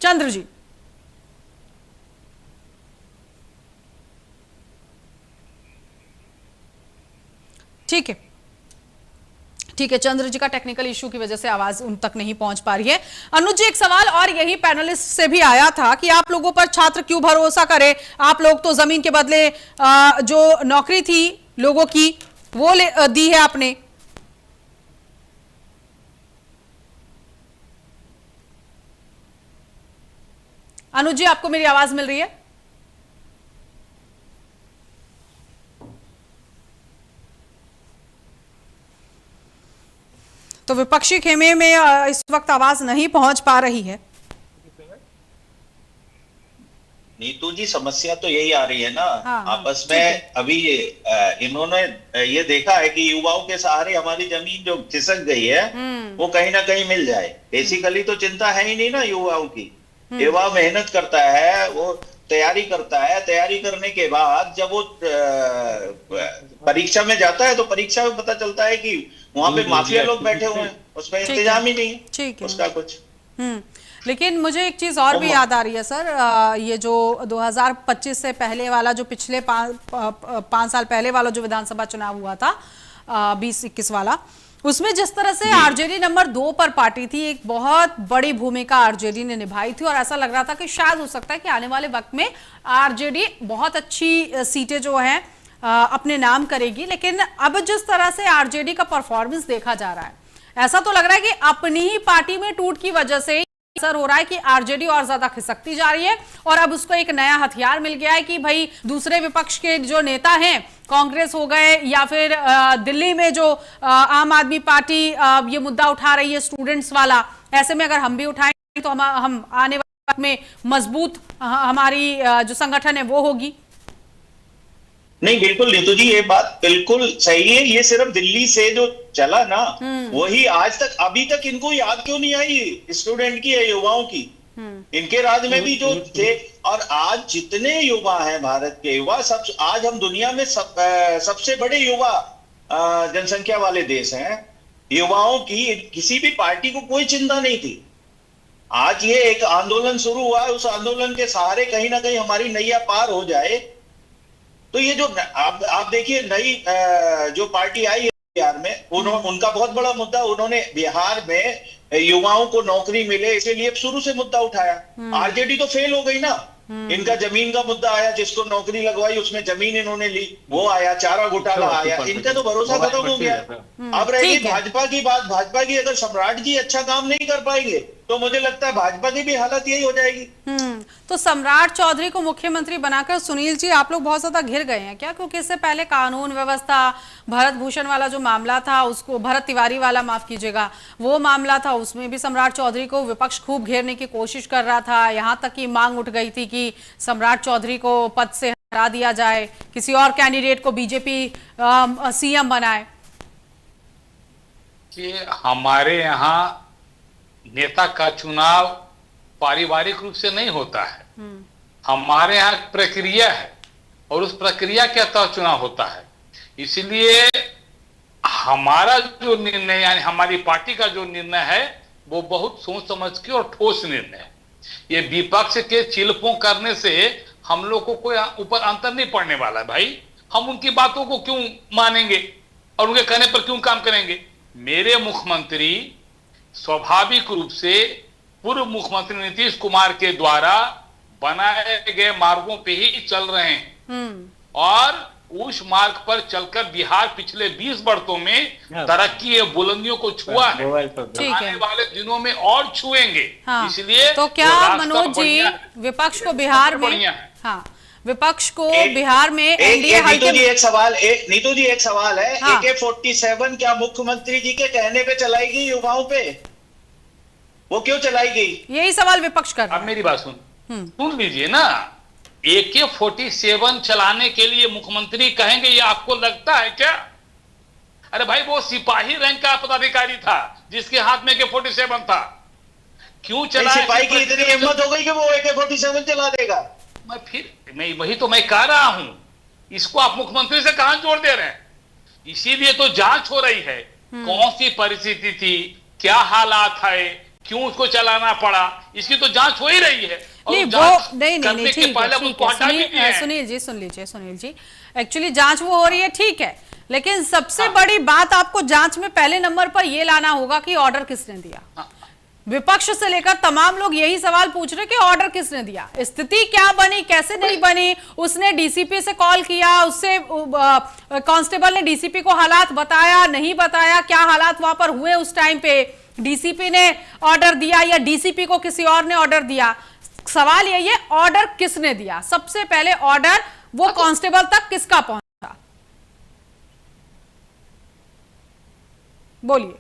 चंद्र जी, ठीक है, ठीक है, चंद्र जी का टेक्निकल इशू की वजह से आवाज उन तक नहीं पहुंच पा रही है। अनुज जी, एक सवाल और यही पैनलिस्ट से भी आया था कि आप लोगों पर छात्र क्यों भरोसा करे? आप लोग तो जमीन के बदले जो नौकरी थी लोगों की वो दी है आपने। अनुज जी, आपको मेरी आवाज मिल रही है? तो विपक्षी खेमे में इस वक्त आवाज नहीं पहुंच पा रही है। नीतू जी, समस्या तो यही आ रही है ना। हाँ, आपस में अभी इन्होंने ये देखा है कि युवाओं के सहारे हमारी जमीन जो खिसक गई है वो कहीं ना कहीं मिल जाए। बेसिकली तो चिंता है ही नहीं ना युवाओं की। युवा मेहनत करता है, वो तैयारी करता है, तैयारी करने के बाद जब वो परीक्षा में जाता है तो परीक्षा में पता चलता है कि वहां पे माफिया लोग बैठे हुए हैं, उसमें इंतजाम ही नहीं है उसका कुछ। लेकिन मुझे एक चीज और भी याद आ रही है सर, ये जो 2025 से पहले वाला, जो पिछले 5 साल पहले वाला जो विधानसभा चुनाव हुआ था 2021 वाला, उसमें जिस तरह से आरजेडी नंबर 2 पर पार्टी थी, एक बहुत बड़ी भूमिका आरजेडी ने निभाई थी और ऐसा लग रहा था कि शायद हो सकता है कि आने वाले वक्त में आरजेडी बहुत अच्छी सीटें जो हैं अपने नाम करेगी। लेकिन अब जिस तरह से आरजेडी का परफॉर्मेंस देखा जा रहा है, ऐसा तो लग रहा है कि अपनी ही पार्टी में टूट की वजह से असर हो रहा है कि आरजेडी और ज्यादा खिसकती जा रही है और अब उसको एक नया हथियार मिल गया है कि भाई दूसरे विपक्ष के जो नेता हैं, कांग्रेस हो गए या फिर दिल्ली में जो आम आदमी पार्टी ये मुद्दा उठा रही है स्टूडेंट्स वाला, ऐसे में अगर हम भी उठाएंगे तो हम आने वाले वक्त में मजबूत हमारी जो संगठन है वो होगी। नहीं, बिल्कुल नीतू जी, ये बात बिल्कुल सही है। ये सिर्फ दिल्ली से जो चला ना, वही आज तक अभी तक इनको याद क्यों नहीं आई स्टूडेंट की, युवाओं की। इनके राज्य में भी जो थे, और आज जितने युवा हैं भारत के युवा, सब आज हम दुनिया में सबसे बड़े युवा जनसंख्या वाले देश हैं। युवाओं की किसी भी पार्टी को कोई चिंता नहीं थी। आज ये एक आंदोलन शुरू हुआ, उस आंदोलन के सहारे कहीं ना कहीं हमारी नैया पार हो जाए। तो ये जो आप देखिए, नई जो पार्टी आई है बिहार में, उनका बहुत बड़ा मुद्दा, उन्होंने बिहार में युवाओं को नौकरी मिले इसलिए शुरू से मुद्दा उठाया। आरजेडी तो फेल हो गई ना। इनका जमीन का मुद्दा आया, जिसको नौकरी लगवाई उसमें जमीन इन्होंने ली, वो आया, चारा घोटाला आया, इनका तो भरोसा खत्म हो गया। अब रहेगी भाजपा की बात। भाजपा की अगर सम्राट जी अच्छा काम नहीं कर पाएंगे तो मुझे लगता है भाजपा की भी हालत यही हो जाएगी। तो सम्राट चौधरी को मुख्यमंत्री बनाकर सुनील जी आप लोग बहुत ज्यादा घिर गए हैं क्या? क्योंकि इससे पहले कानून व्यवस्था, भरत भूषण वाला जो मामला था, उसको भरत तिवारी वाला, माफ कीजिएगा, वो मामला था, उसमें भी सम्राट चौधरी को विपक्ष खूब घेरने की कोशिश कर रहा था। यहाँ तक की मांग उठ गई थी कि सम्राट चौधरी को पद से हटा दिया जाए, किसी और कैंडिडेट को बीजेपी सीएम बनाए। कि हमारे यहाँ नेता का चुनाव पारिवारिक रूप से नहीं होता है। हमारे यहाँ प्रक्रिया है और उस प्रक्रिया के तहत चुनाव होता है। इसलिए हमारा जो निर्णय, यानी हमारी पार्टी का जो निर्णय है, वो बहुत सोच समझ के और ठोस निर्णय है। ये विपक्ष के चिल्पों करने से हम लोग को कोई ऊपर अंतर नहीं पड़ने वाला है। भाई, हम उनकी बातों को क्यों मानेंगे और उनके कहने पर क्यों काम करेंगे? मेरे मुख्यमंत्री स्वाभाविक रूप से पूर्व मुख्यमंत्री नीतीश कुमार के द्वारा बनाए गए मार्गों पे ही चल रहे हैं और उस मार्ग पर चलकर बिहार पिछले 20 वर्षों में तरक्की या बुलंदियों को छुआ है। आने वाले दिनों में और छुएंगे। इसलिए तो क्या मनोज जी विपक्ष को बिहार में, विपक्ष को बिहार में एनडीए नीतू जी एक सवाल है, AK-47 क्या मुख्यमंत्री जी के कहने पे चलाई गई युवाओं पे? वो क्यों चलाई गई? यही सवाल विपक्ष कर रहा है। अब मेरी बात सुन लीजिए ना। AK-47 चलाने के लिए मुख्यमंत्री कहेंगे, ये आपको लगता है क्या? अरे भाई, वो सिपाही रैंक का पदाधिकारी था जिसके हाथ में AK-47 था। क्यों चला? सिपाही की इतनी हिम्मत हो गई कि वो AK-47 चला देगा? मैं वही तो मैं कह रहा हूं, इसको आप मुख्यमंत्री से कहां जोड़ दे रहे हैं? इसीलिए तो जांच हो रही है, कौन सी परिस्थिति थी, क्या हालात है, क्यों उसको चलाना पड़ा, इसकी तो जांच हो ही रही है। नहीं, वो नहीं, ठीक है। सुनील जी सुन लीजिए, सुनील जी, एक्चुअली जांच वो हो रही है, ठीक है, लेकिन सबसे बड़ी बात आपको जांच में पहले नंबर पर यह लाना होगा कि ऑर्डर किसने दिया। विपक्ष से लेकर तमाम लोग यही सवाल पूछ रहे कि ऑर्डर किसने दिया, स्थिति क्या बनी, कैसे नहीं बनी, उसने डीसीपी से कॉल किया, उससे कांस्टेबल ने डीसीपी को हालात बताया, नहीं बताया, क्या हालात वहां पर हुए उस टाइम पे, डीसीपी ने ऑर्डर दिया या डीसीपी को किसी और ने ऑर्डर दिया, सवाल यही है, ऑर्डर किसने दिया? सबसे पहले ऑर्डर वो कांस्टेबल तक किसका पहुंचा? बोलिए।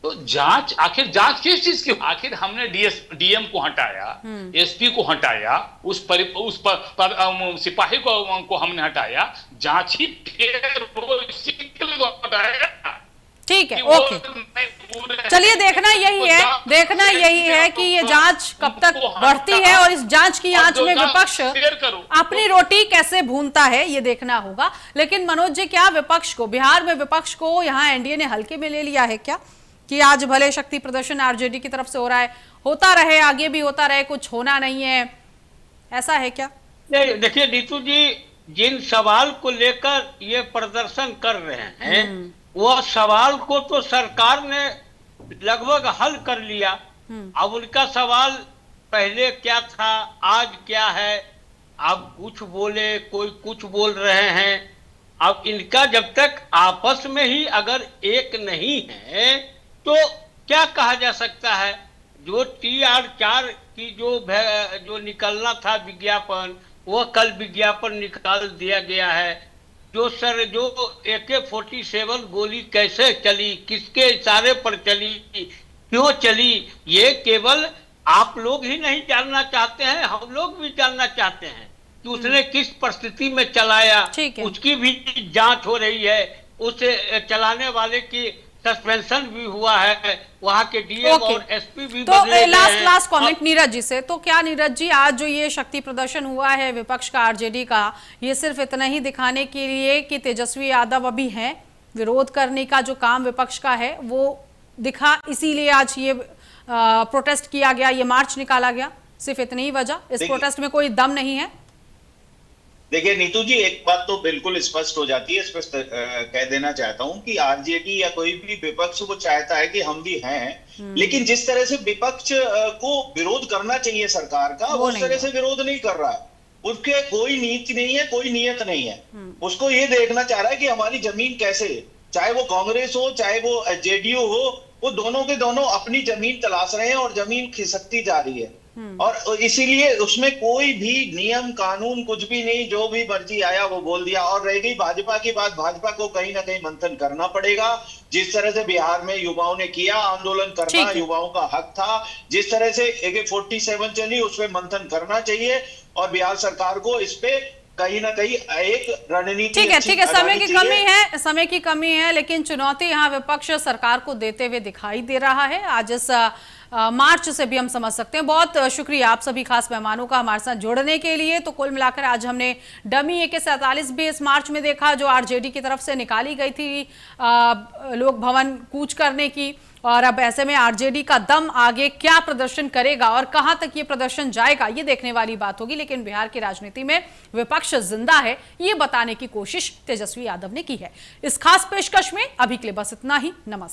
तो जांच, आखिर जांच किस चीज की? आखिर हमने डीएम को हटाया, एसपी को हटाया, सिपाही को हमने हटाया, जांच ही फिर वो इसी के लिए हटाया। ठीक है, ओके, चलिए देखना यही है कि ये जांच कब तक बढ़ती है और इस जांच की आंच में विपक्ष अपनी रोटी कैसे भूनता है, ये देखना होगा। लेकिन मनोज जी, क्या विपक्ष को, बिहार में विपक्ष को यहाँ एनडीए ने हल्के में ले लिया है क्या, कि आज भले शक्ति प्रदर्शन आरजेडी की तरफ से हो रहा है, होता रहे, आगे भी होता रहे, कुछ होना नहीं है, ऐसा है क्या? नहीं, देखिए नीतू जी, जिन सवाल को लेकर ये प्रदर्शन कर रहे हैं वह सवाल को तो सरकार ने लगभग हल कर लिया। अब उनका सवाल पहले क्या था, आज क्या है, अब कुछ बोले, कोई कुछ बोल रहे हैं। अब इनका जब तक आपस में ही अगर एक नहीं है तो क्या कहा जा सकता है? जो TR4 की जो निकलना था विज्ञापन, वो कल विज्ञापन निकाल दिया गया है। जो AK-47 गोली कैसे चली, किसके इशारे पर चली, क्यों चली, ये केवल आप लोग ही नहीं जानना चाहते हैं, हम लोग भी जानना चाहते हैं कि उसने किस परिस्थिति में चलाया। उसकी भी जांच हो रही है, उसे चलाने वाले की सस्पेंशन भी हुआ है, वहां के डीएम और एसपी भी बदले गए हैं। लास्ट कमेंट नीरज जी से, तो क्या नीरज जी, आज जो ये शक्ति प्रदर्शन हुआ है विपक्ष का, आरजेडी का, ये सिर्फ इतना ही दिखाने के लिए कि तेजस्वी यादव अभी हैं, विरोध करने का जो काम विपक्ष का है वो दिखा, इसीलिए आज ये प्रोटेस्ट किया गया, ये मार्च निकाला गया, सिर्फ इतनी ही वजह? इस प्रोटेस्ट में कोई दम नहीं है? देखिए नीतू जी, एक बात तो बिल्कुल स्पष्ट हो जाती है, स्पष्ट कह देना चाहता हूं कि आरजेडी या कोई भी विपक्ष वो चाहता है कि हम भी हैं, लेकिन जिस तरह से विपक्ष को विरोध करना चाहिए सरकार का, वो उस तरह से विरोध नहीं कर रहा है। उसके कोई नीति नहीं है, कोई नियत नहीं है। उसको ये देखना चाह रहा है कि हमारी जमीन कैसे, चाहे वो कांग्रेस हो चाहे वो जेडीयू हो, वो दोनों के दोनों अपनी जमीन तलाश रहे हैं और जमीन खिसकती जा रही है। और इसीलिए उसमें कोई भी नियम कानून कुछ भी नहीं, जो भी मर्जी आया वो बोल दिया। और रह गई भाजपा की बात, भाजपा को कहीं ना कहीं मंथन करना पड़ेगा। जिस तरह से बिहार में युवाओं ने किया, आंदोलन करना युवाओं का हक था, जिस तरह से AK-47 चली, उसमें मंथन करना चाहिए और बिहार सरकार को इस पे कहीं ना कहीं एक रणनीति, ठीक है, समय की कमी है, लेकिन चुनौती यहाँ विपक्ष सरकार को देते हुए दिखाई दे रहा है। आज इस मार्च से भी हम समझ सकते हैं। बहुत शुक्रिया आप सभी खास मेहमानों का हमारे साथ जुड़ने के लिए। तो कुल मिलाकर आज हमने डमी AK-47 भी इस मार्च में देखा, जो आरजेडी की तरफ से निकाली गई थी लोक भवन कूच करने की, और अब ऐसे में आरजेडी का दम आगे क्या प्रदर्शन करेगा और कहां तक ये प्रदर्शन जाएगा, ये देखने वाली बात होगी। लेकिन बिहार की राजनीति में विपक्ष जिंदा है, ये बताने की कोशिश तेजस्वी यादव ने की है। इस खास पेशकश में अभी के लिए बस इतना ही। नमस्कार।